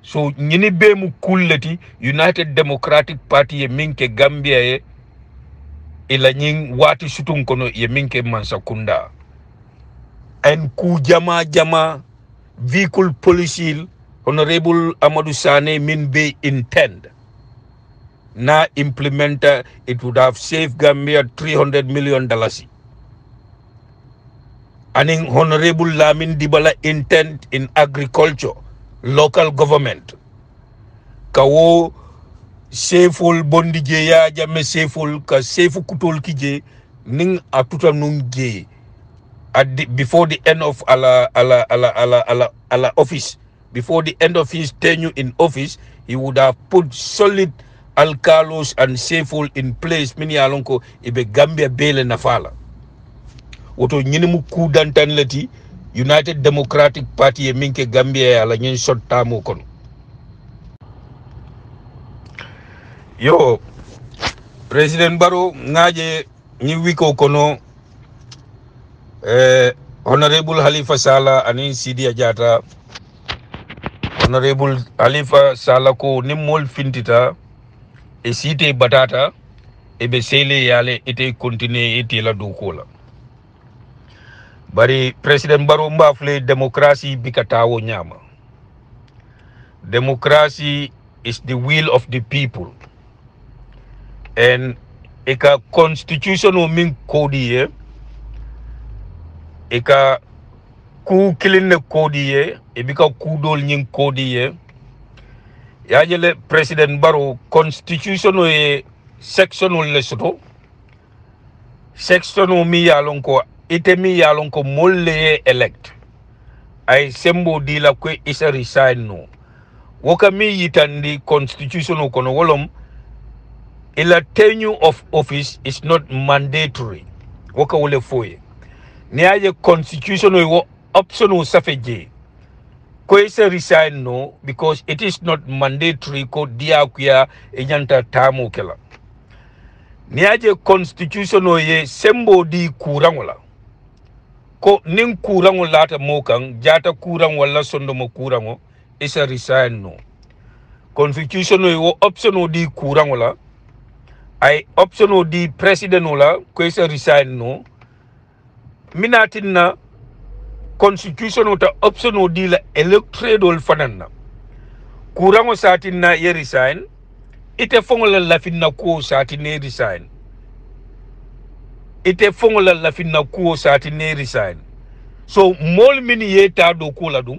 So nyini be mu kullati United Democratic Party ye minke Gambia ye ila nying wati sutun kono ye minke mansakunda en ku jama vehicle policy Honorable Amadou Sane min be intend na implementer it would have saved Gambia $300 million. And in Honorable Lamin Dibala intent in agriculture, local government. Kawo seful bondi je ya jame seful ka sefu kutol kije ning atuta nung je at before the end of ala office. Before the end of his tenure in office, he would have put solid alcalos and safehold in place. Mini alonko ibe Gambia bele nafala. Woto nyini mu kudantan leti United Democratic Party e minke Gambia ala nyen sottamo kono. Yo, President Barrow ngaje nyi wiko kono Honorable Halifa Sallah anin Sidi Ajata. Honorable Halifa Sallah ko nimmol fintita e site batata e be sele yale ite continue ite la dukola. Bari President Barrow mbafle democracy bikatawo nyama. Democracy is the will of the people. And eka constitution o min kodiye eka ku kilinne kodiye ebika kudol nyin kodiye yajele President Barrow constitution o e section o lesoto section o mi yalon ko ite mi yalon ko molle elect ay sembo di la ko isa resign no woka mi yitandi constitution o kono wolom ila tenure of office is not mandatory woka wole foye ni aje constitution o option o safeje ko isa resign no because it is not mandatory ko dia kuya enyanta tamo kala ni aje constitution o ye sembo di kurangola ko nin kurango lata mokan jata kurang wala sondo mo kurango isa resign no constitution o option o di kurangola ay option o di president ola ko isa resign no minatina constitution o ta option o di la electoral fanana kurango satina ye resign ite fongola lafinna ko satine resign ite fongola lafinna ko satine resign So mol mini yeta do ko la dum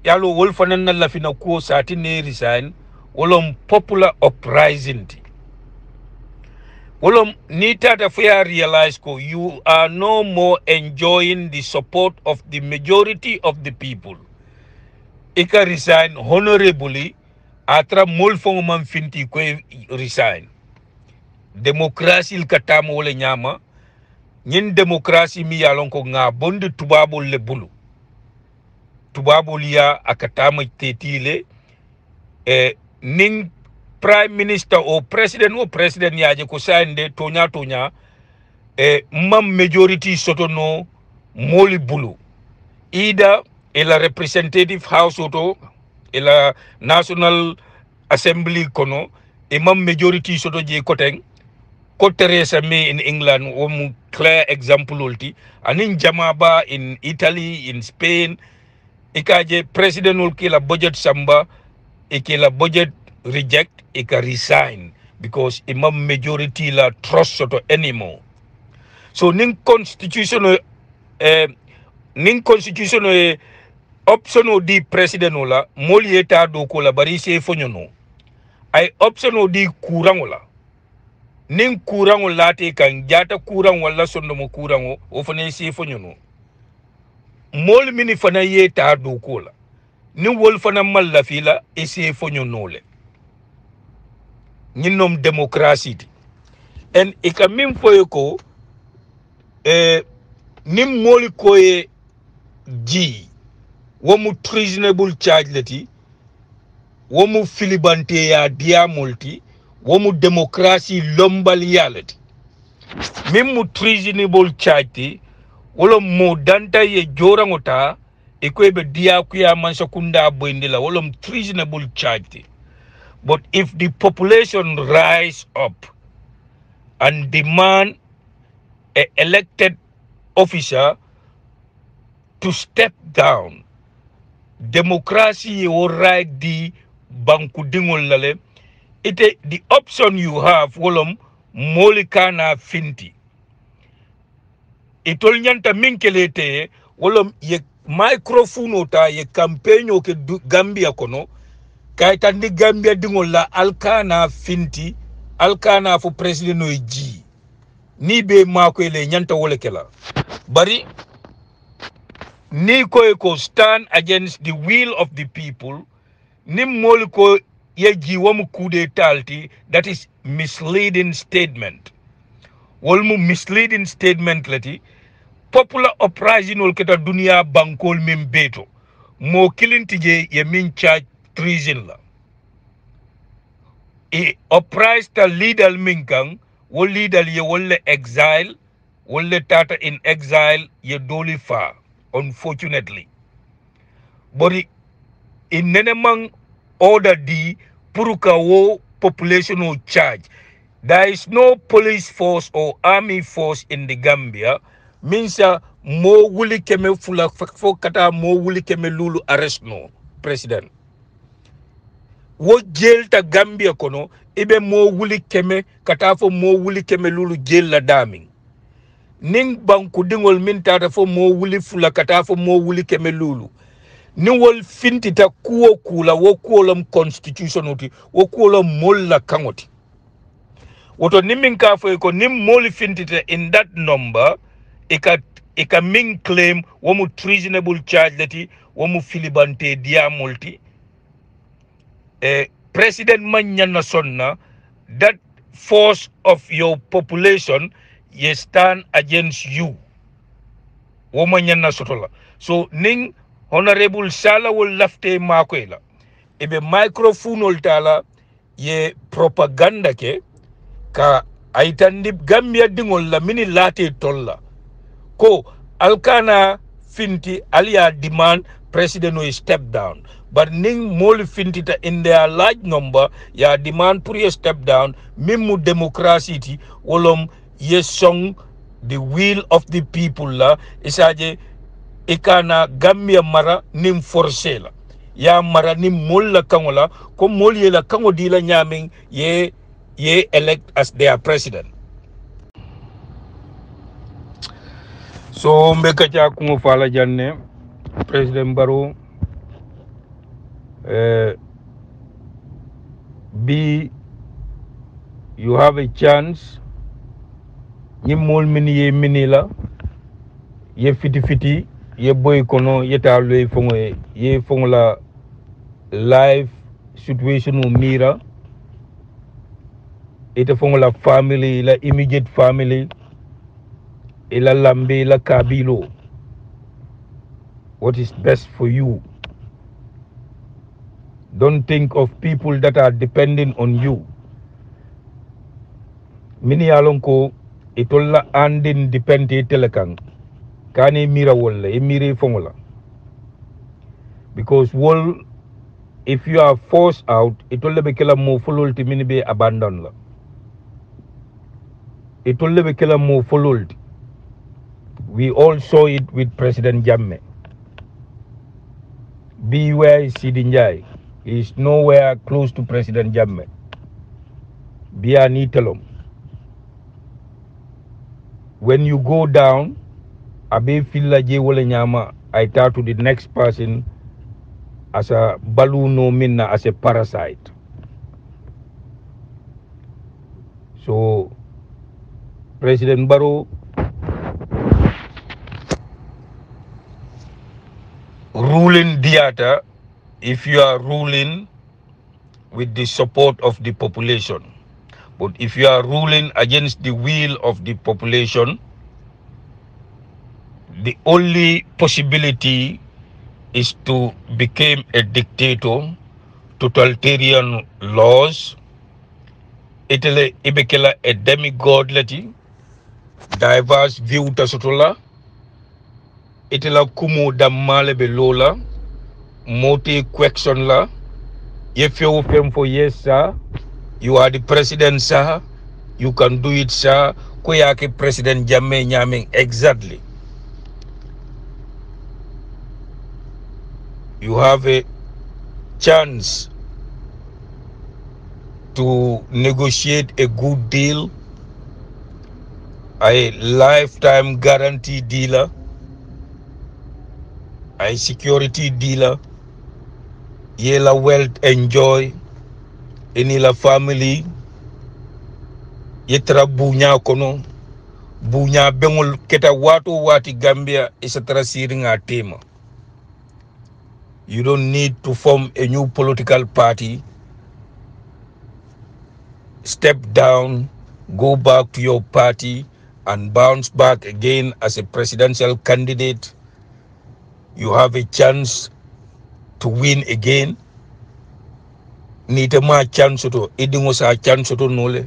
yalo wol fanan na la fina ko sati ne resign wolom popular uprising ti wolom ni tata fuya realize ko you are no more enjoying the support of the majority of the people. Ika resign honorably atra mol fongo man finti ko resign. Demokrasi il katama wole nyama nyin demokrasi mi yalon ko nga bonde tubabo le bulu tubabo liya akatama tetile ning prime minister o president yaje ko sande tonya mam majority sotono moli bulu ida ila representative house oto ila national assembly kono mam majority soto je koteng ko Theresa May in England womu clear example ulti anin jamaba in Italy in Spain ikaje president ul kila budget samba ikila budget reject ika resign because imam majority la trust soto anymore. So ning constitutional option di president ula moli eta do ko la bari se fonyono ay option di kurangola nin kurango late kan jata kurang wala sondo mo kurango o fane se fonyono mol mini fana yeta do kola ni wol fana malla fila e se fonyono le ñinnom démocratie en ika min foye ko nim moli koye ji womu treasonable charge leti womu filibante ya dia multi womu demokrasi lombal yalati mimu treasonable charge wolo mo danta ye jorangota e ko be dia kuya man sakunda boindila wolo treasonable charge. But if the population rise up and demand an elected officer to step down, democracy will right the bankudingol lale. The option you have wolom molikana finti. Itol nyanta minkelete wolom ye microphone ota ye campaign ke Gambia kono kaita ndi Gambia dingol la alkana finti alkana fu president no ji ni be mako ele nyanta wole kela bari ni ko stand against the will of the people ni moliko yeji wamu kude talti. That is misleading statement. Walmu misleading statement lati popular uprising ol keta dunia bankol min beto mo kilintije ye min charge treason la e uprise ta leader min kan wol leader ye wolle exile wolle tata in exile ye doli fa unfortunately bori in nenemang order di puruka wo population will charge. There is no police force or army force in the Gambia. Means mo wuli keme fula kata mo wuli keme lulu arrest no president. Wo jail ta Gambia kono ibe mo wuli keme kata fo mo wuli keme lulu jail la daming. Ning banku dingol min tata fo mo wuli fula kata fo mo wuli keme lulu. Ni wol fintita kuo kula wo kuolam constitution oti wo kuolam molla kangoti woto nimin ka fo ko nim moli fintita in that number ika min claim wo mu treasonable charge lati wo mu filibante dia multi president manyana sonna that force of your population ye stand against you wo manyana sotola so ning Honorable Sala will lafte makwela. Ebe microphone oltala ye propaganda ke ka aitandip Gambia dingol la mini late tolla. Ko alkana finti alia demand president will step down. But ning mol finti ta in their large number ya demand pour step down mimu democracy ti wolom ye song the will of the people la isaje ikana Gambia mara nim forcé la ya mara nim molla kangola ko molye la kango di la nyaming ye elect as their president. So mbeka cha kungo fala janne President Barrow be you have a chance nyimol mini ye minila ye fiti ye boy kono yeta loy fongo ye fongo la life situation o mira ite fongo la family la immediate family ila lambe la kabilo what is best for you. Don't think of people that are depending on you. Mini alonko itolla andin depende telekang kani mira wala emire fongola because wall if you are forced out itolle be kala mo folol timini be abandon la itolle be kala mo folol. We all saw it with President Jammeh. Beware Sidi Njai is nowhere close to President Jammeh. Bia ni telom. When you go down, abe filla je wala nyama, I talk to the next person as a balloon minna as a parasite. So President Barrow ruling theater if you are ruling with the support of the population. But if you are ruling against the will of the population, the only possibility is to become a dictator, totalitarian laws, itele ibekela a demigod leti, diverse view tasutula, itela kumu damale belola, moti question la, if you fem for yes sir, you are the president sir, you can do it sir, kuyake President Jammeh nyaming exactly. You have a chance to negotiate a good deal, a lifetime guarantee dealer, a security dealer, yela wealth enjoy, inila family, yetra bunya kono, bunya bengol keta wati Gambia isatra siringa tema. You don't need to form a new political party. Step down, go back to your party and bounce back again as a presidential candidate. You have a chance to win again. Nitama chance to idingo sa chance to nole.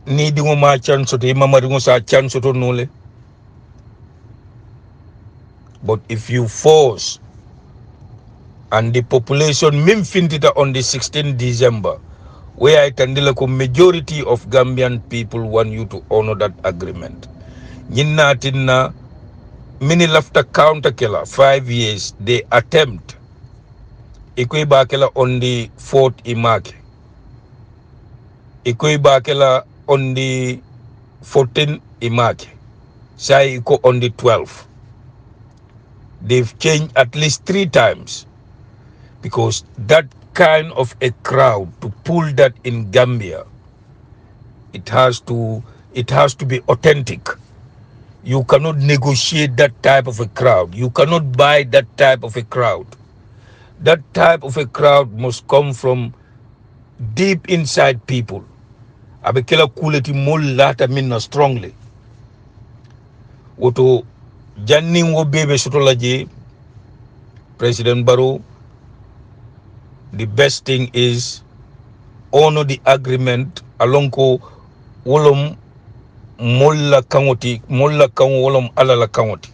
Nidingo ma chance to imamaringo sa chance to nole. But if you force and the population mimfintita on the 16th December, where I tandila ko majority of Gambian people want you to honor that agreement. Nyinna tinna mini lafta counter killer 5 years they attempt ikoi bakela on the 4th imake. Ikoi bakela on the 14th imake. Sai iko on the 12th. They've changed at least 3 times because that kind of a crowd to pull that in Gambia, it has to be authentic. You cannot negotiate that type of a crowd. You cannot buy that type of a crowd. That type of a crowd must come from deep inside people. Abekela kuleti mulata minna strongly. Woto janning wo bebe sotolaje President Barrow, the best thing is honor the agreement alonko wolom molla kangoti molla kang wolom alala kangoti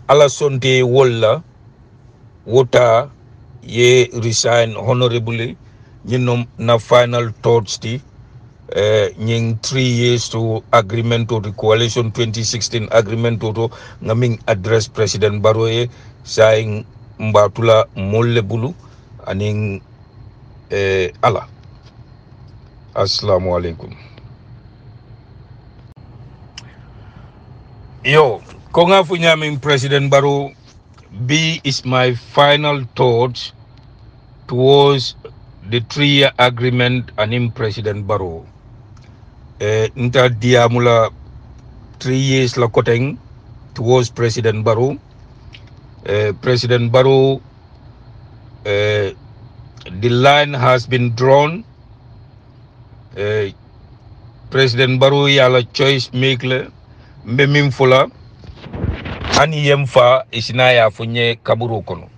ala sonte wolla wota ye resign honorably nyinom na final thoughts ti nying 3 years to agreement to the coalition 2016 agreement to ngaming address President Barrow e saying mbatula molle bulu aning ala. Assalamu alaikum. Yo, konga funyaming President Barrow, B is my final thoughts towards the 3-year agreement and in President Barrow. Nta diamula 3 years la koteng towards President Barrow. President Barrow, the line has been drawn. President Barrow yala choice make le mbemim fula ani yemfa isinaya funye kaburu kono.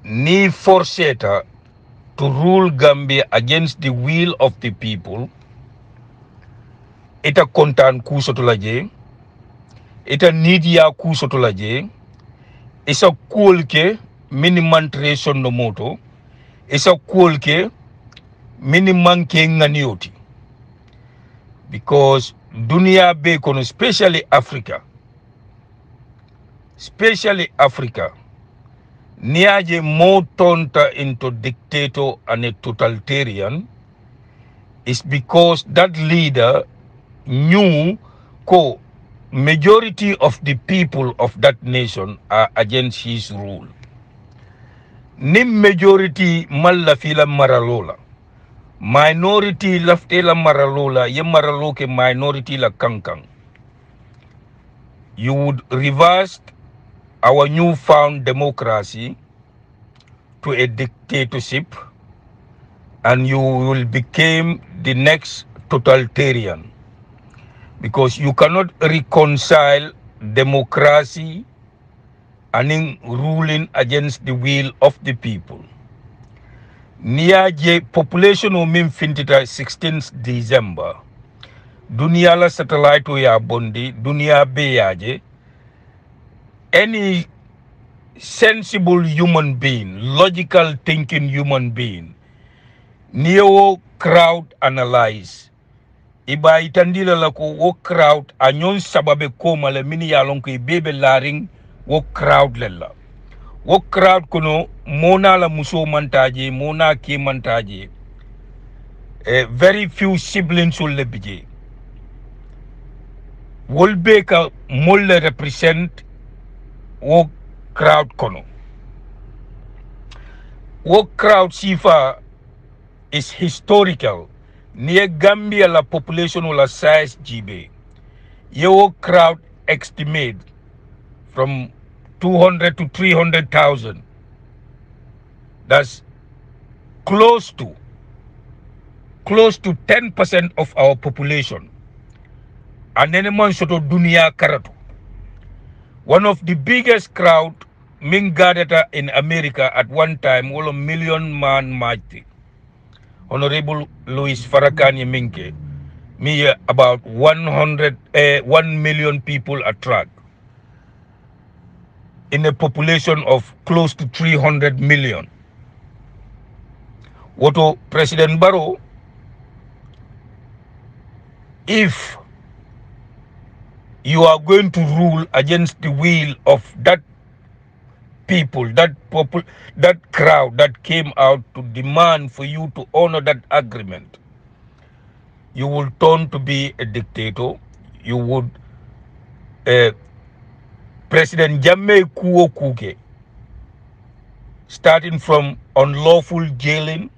Ni forceta to rule Gambia against the will of the people. Ita kontan kusotulaje. Ita nidia kusotulaje. Isa kulke minimantration no moto. Isa kulke minimanke nganioti. Because dunia be kono, especially Africa, niaje mo tonta into dictator and a totalitarian is because that leader knew ko majority of the people of that nation are against his rule. Nim majority malla fila maralola. Minority lafte la maralola, ye maraloke minority la kankang. You would reverse our newfound democracy to a dictatorship, and you will become the next totalitarian, because you cannot reconcile democracy and in ruling against the will of the people. Niaje population o min fintita 16th December. Dunia la satellite ya bondi, dunia beyaje. Any sensible human being, logical thinking human being, neo crowd analyze. Iba itandila la ko wo crowd anyon sababe koma le mini yalon ko bebe laring wo crowd lella. Wo crowd kuno mona la muso mantaje, mona ke mantaje. Very few siblings will lebije. Wolbeka molle represent wo crowd kono. Wo crowd sifa is historical. Near Gambia la population la size GB. Yo crowd estimate from 200 to 300,000. That's close to 10% of our population. And then man soto dunia karatu. One of the biggest crowd min gathered in America at one time was a 1 million man march. Honorable Louis Farrakhan Minke, me about 1 million people attract in a population of close to 300 million. Woto President Barrow, if you are going to rule against the will of that people, that crowd that came out to demand for you to honor that agreement, you will turn to be a dictator. You would President Jammeh Kuo Kuke, starting from unlawful jailing,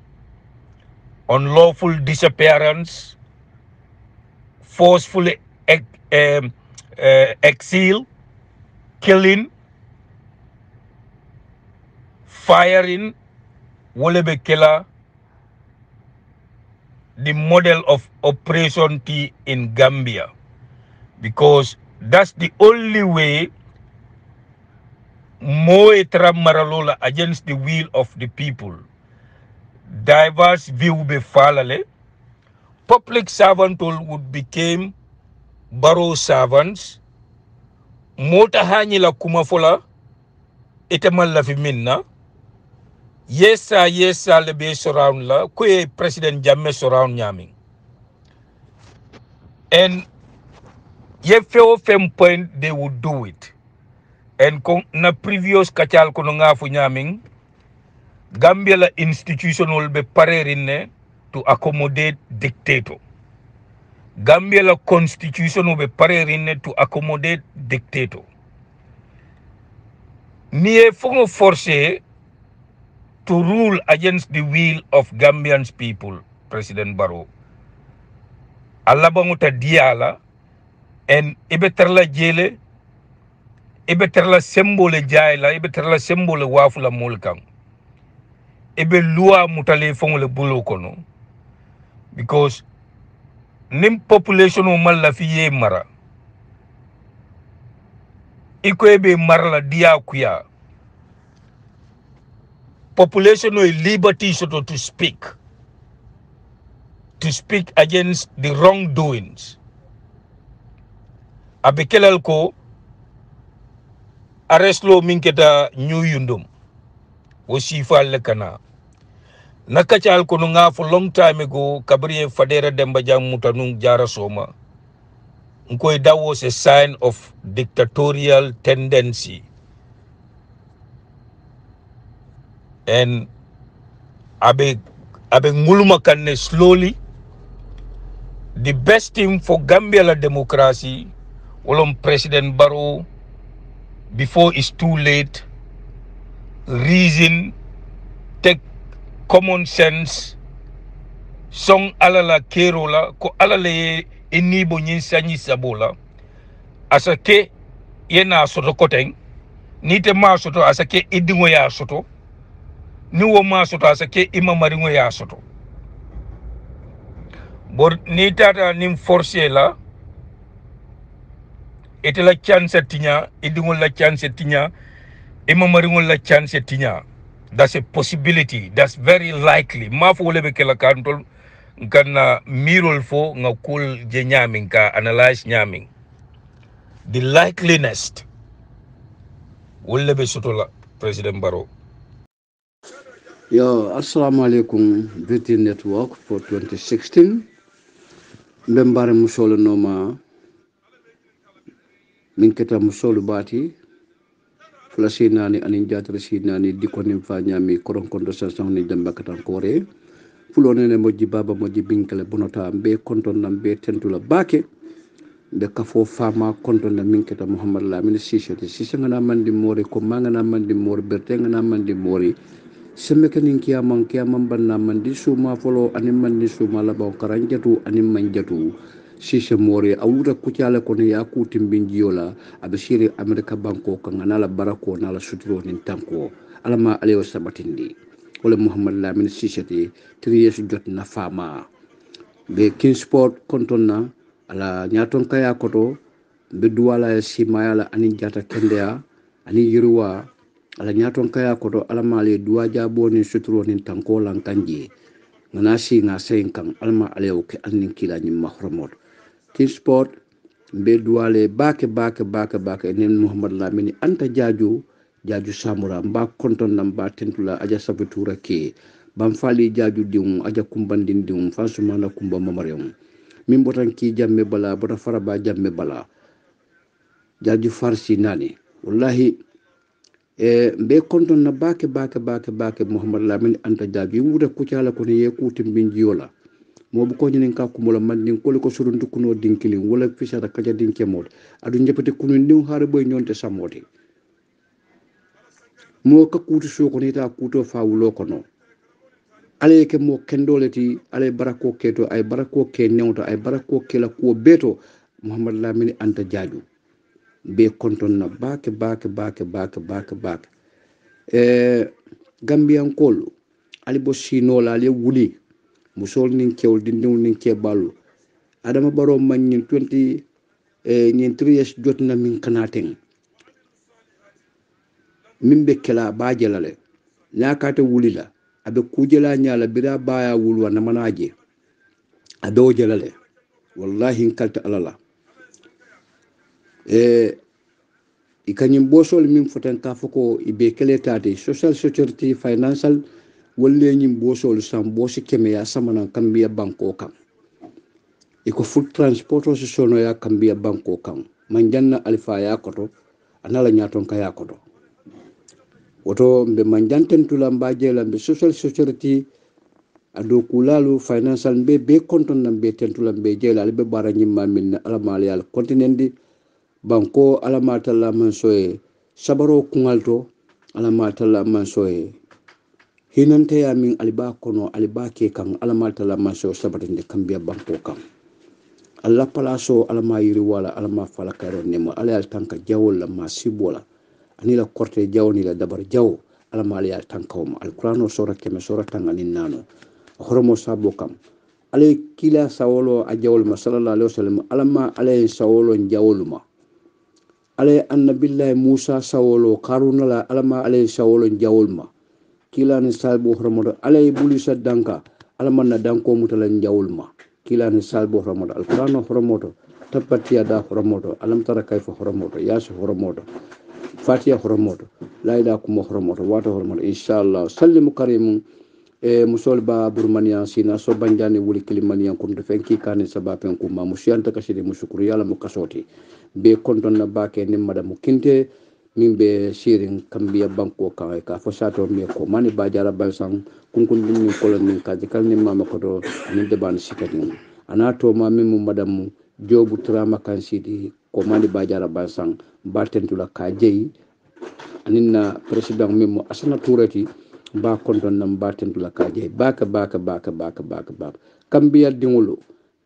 unlawful disappearance, forceful exile, killing, firing, Wolebe Kela, the model of Operation T in Gambia, because that's the only way Moe Maralola against the will of the people. Diverse view be falale. Public servant would become Barrow servants. Mota hani la kumafola itamal la fiminna. Yes le be surround la kwe President Jammeh surround nyaming. And ye fem point they would do it. And na previous kachal kono nga fu nyaming, Gambia la institution will be parerine to accommodate dictator. Gambia la constitution be parerine to accommodate dictator. Niye fongo forcé to rule against the will of Gambians people, President Barrow. Allah banguta diala en ibeterla jele, ibeterla symbole jaila, ibeterla symbole wafula mulkang. Ibe lua mutale fongo le bulo kono. Because nim population o malla fiye mara. Iko ebe marla dia kuya. Population no liberty to speak against the wrongdoings. Abekelal ko arrest lo minketa new yundum. Wosifa lekana. Nakachal ko nga for long time ago Kabriye Fadera Demba Jang mutanung jara soma. Nkoy that was a sign of dictatorial tendency. And abe nguluma kanne slowly. The best thing for Gambia la democracy, olom President Barrow, before it's too late, reason, take common sense, song alala kerola, ko alale inibo nyinsanyi sabola, asake yena soto koteng, nite ma soto asake idingo ya soto, niwo ma soto asake imamaringo ya soto. Bor ni tata nim forcé la ete la chance tinya idingol la chance tinya imamaringol la chance tinya. That's a possibility. That's very likely. Ma fo lebe ke la kantol kana mirol fo nga kul je nyaming ka analyze nyaming. The likeliness will lebe sotola President Barrow. Yo, assalamu alaikum, Beauty Network for 2016. Mbembare musolo noma minketa musolo bati flasinani anin jatra sinani dikonim fa nyami koronkondo sasang ni demba katan kore fulone ne moji baba moji binkale bonota be konton nam be tentula bake be kafo fama konton na minketa Muhammad Lamin Sise ngana mandi mori ko mangana mandi mori berte ngana mandi mori semekanin kiamang banna mandi suma folo anim mandi suma labaw karanjatu anim manjatu Sise mori awuta kucala kono ya kutim binjiola abashiri Amerika banko kangana la barako na la suturo nin tanko alama alewa sabatindi wala Muhammad Lamin Sise 3 years jot na fama be Kingsport kontonna ala nyaton kaya koto be duwala simaya la anin jata kendea ani yiruwa ala nyaton kaya koto alama ale duwa jabo ni suturo nin tanko lan kanje ngana si nga sen kan alama alew ke annin kila ni mahromot Kingsport be duwale bake nen Muhammad Lamini anta jaju samura mba konton nam ba tentula aja sabutura ke bam fali jaju dium aja kumbandin dium fansumana kumba mamarem min botan ki jamme bala bota faraba jamme bala jaju farsi nani wallahi be konton na bake Muhammad Lamini anta jaju wuda kucala ko ne yekutim binjiola mo bu ko ñinen ka ko mola mandin ko ko surundu kuno dinkili wala fisata kaja dinke mod adu ñepete kunu ndiw haare boy ñonte samode mo ka kutu so ko nita kuto fawulo ko no ale ke mo kendoleti ale barako keto ay barako ke newto ay barako ke la ko beto Muhammad Lamini anta jaaju be konton na bake Gambian kolu ali bo sinola ale wuli musol nin kewol dindiw nin kebalu Adama Barrow man ñin 3 years jotna min kanaten min be kela ba jelale nakata wulila abe kujela nyala bira baya wulwa na manaje ado jelale wallahi kalta alala ikanyim bosol min fotan ka foko ibe keletade social security financial wolle ñim bosol sam bosi keme ya samana Gambia banko kam iko food transport so sono ya Gambia banko kam manjanna alfa ya koto anala nyaton ka ya koto woto mbe manjanten tula mbaje la mbe social security ado kulalu financial be konton nan be tentulam be jela be bara nyimma min ala maliyal kontinendi banko ala matalla man soye sabaro kungalto ala matalla man soye hinante ya min aliba kono aliba ke kan ala matalla man soye sabatinde kambia banko kan alla palaso ala ma yiri wala ala ma fala kayro nemo ala yal tanka jawol la ma sibola ani la korte jawni la dabar jaw ala ma yal tanka o alqur'ano sura keme sura tangani nano horomo sabo kam ale kila sawolo a jawol ma sallallahu alaihi wasallam ala ma ale sawolo jawol ma ale annabillahi musa sawolo karuna la ala ma ale sawolo jawol ma kila ni salbo horomo ale bulisa danka ala man na danko mutala jawol ma kila ni salbo horomoto alqur'ano horomoto tabbatiya da horomoto alam tara kayfa horomoto yasu horomoto fatiha horomoto la ilaha kuma horomoto wata horomoto inshallah sallimu karimu musol ba burmaniya sina so banjani wuli kilimaniya kum de fenki kane sabapen kuma musiyanta kasidi musukuru yala mu kasoti be konton na bake ni madamu kinte min be sirin kambiya banko kan ka fo sato mi ko mani bajara balsan kunkun min kolon min ka jikal ni mama ko do min de ban sikati anato ma min mu madamu jobu trama kan sidi ko mani bajara balsan batentula ka jeyi aninna president min mo asana turati ba konton nam batentula ka jeyi baka kambiya dingulu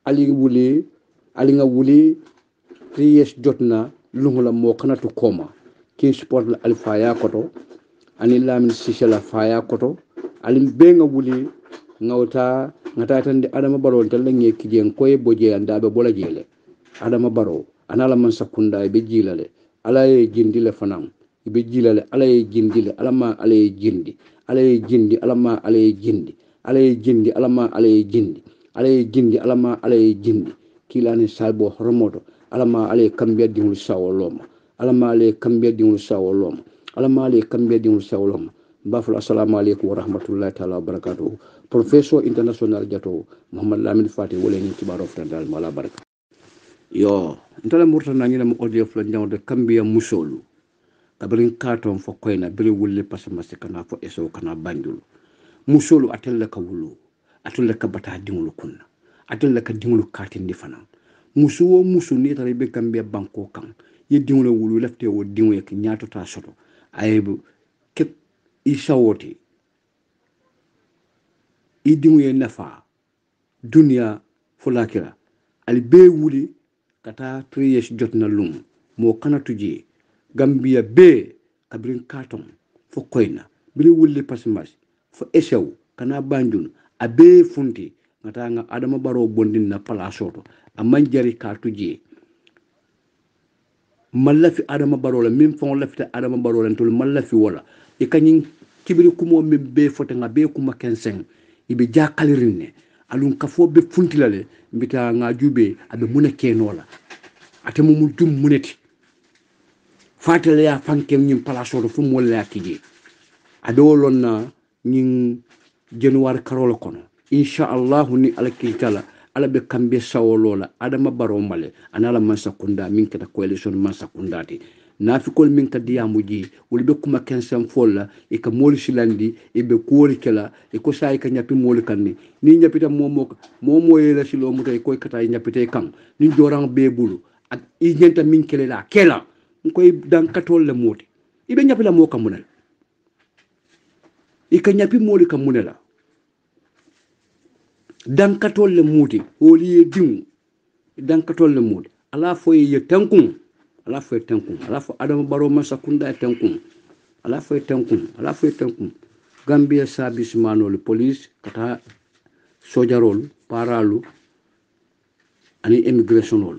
ali nga wuli riyes jotna lungula mo kanatu koma kin support la alfaya koto ani lamin sisela faya koto alim benga wuli ngawta ngata tan de adama baro tan la nge kijen koy boje anda be bola jele adama baro anala man sakunda be jilale ala e jindile fanam be jilale ala e jindile alama ala e jindi ala e jindi alama ala e jindi ala e jindi alama ala e jindi ala e jindi alama ala e jindi kilani salbo horomoto alama ala e kambiya dingul sawoloma alama ale kambiya dingul sawoloma alama ale kambiya dingul sawoloma baful assalamu alaikum wa rahmatullahi ta'ala wa barakatuh professor international jato muhammad lamin fati wala ni kibaro fandal mala baraka yo ntala murtana ni mo audio flo nyawde kambiya musolu kabrin katon fo koyna biri wulle pasama kana fo eso kana banjul musolu atella ka wulu atella ka bata dingul kunna atella ka dingul katindi fana musu wo musu ni tare be kambiya banko kan ye dingul wulu lafte wo dingul ek nyaato ta soto aybu ke isawoti idingu ye nafa dunia fulakira ali be wuli kata 3 years jotna lum mo kana tuje gambia be kabrin katon fo koyna bili wulli pasmas fo esew kana banjun abe funti ngata nga adama baro bondin na palasoto amman jari ka tuje malafi adama baro la min fon lafita adama baro la tol malafi wala e kanyin kibiri kumo min be fota nga be kuma kensen ibe jakalirinne alun kafo be funtilale mbita nga jube abe mune kenola atemu mu dum muneti fatale ya fankem nyim palaso fu mo la kije abe wolonna nyin januar karolo kono insha Allah ni alkitala ala be kambe sawolola adama baro male anala mansakunda min kata coalition mansakundati nafikol min ka diamuji wol be kuma kensen folla e ka mol silandi e be kuori kala e ko sai ka nyapi mol kanni ni nyapita momo yela silo mutay koy kata nyapite kan ni joran be bulu ak i nyenta min kele la kela koy dan katol le moti ibe nyapi la mo kamunal e ka nyapi mol kamunala dan katol le moti holi dimu dan katol le moti ala foye tankun ala fo tankun ala fo adama baro masakunda tankun ala fo tankun gambia service manol police kata sojarol paralu ani immigrationol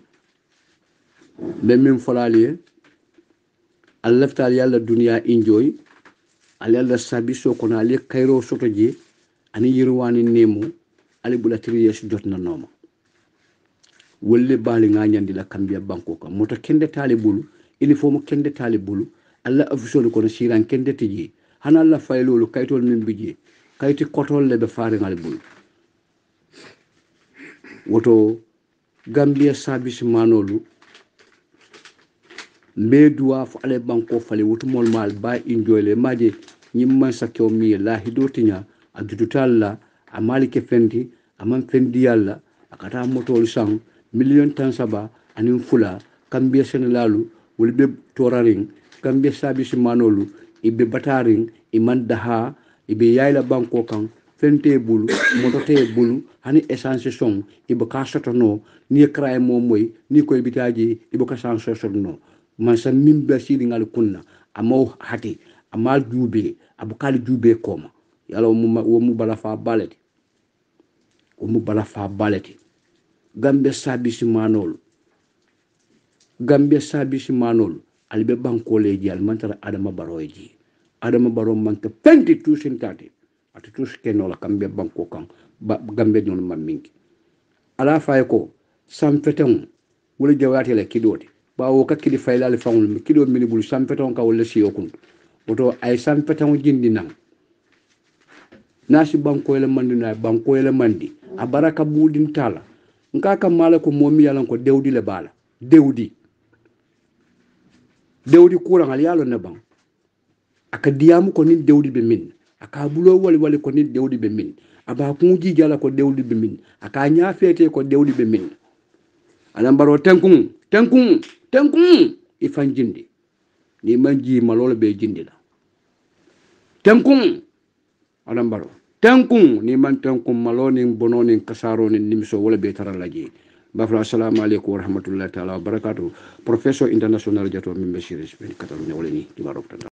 memem folaliye al laftal yalla dunya enjoy al yalla service ko na le kayro sotoje ani yirwani nemo ali bula 3 years jotna noma wolle bali nga nyandi la kambia banko ka moto kende tali bulu uniforme kende tali bulu alla official ko siran kende tiji hana la faylolu kaytol min bije kayti kotol le be faare ngal bulu woto gambia service manolu medua fo ale banko fale woto mol mal ba enjoy le maje nyimman sakyo mi la hidotinya adutalla amali ke fendi aman fendi yalla akata motol sang million tan saba anin fula kambia senelalu wulbe toraring kambia sabisi manolu ibe bataring iman daha ibe yayla banko kan fente bulu motote bulu hani essence song ibe ka sotono ni kray mom moy ni koy bitaji ibe ka san sotono man sa mimbe sidi ngal kunna amo hati amal jube abukali jube koma yalla wo mu bala fa baleti wo mu bala fa baleti gambe sabisi manol albe banko leji al mantara adama baroji adama baro manke penti tusin tati ati tus kenola kambe banko kan gambe non maminki ala fay ko sam feton wala jawati la kidoti bawo ka kidi faylal fawul kido mini bul sam feton ka wala siyokun oto ay sam feton jindi nan nasi banko ele mandi na banko ele mandi a baraka budin tala nka kam mala ko momi yalan ko dewdi le bala dewdi kuran al yalo ne bang aka diamu ko nin dewdi be min aka bulo wali ko nin dewdi be min aba kunji jala ko dewdi be min aka nya fete ko dewdi be min alam baro tenkun ifan jindi ni manji malolo be jindi la tenkun alam baro tenkun ni man tenkun maloni bononi kasaro ni nimso wala be taralaji bafra assalamu alaikum warahmatullahi taala wabarakatuh professor international jato min bashir ben Catalonia wala ni di barok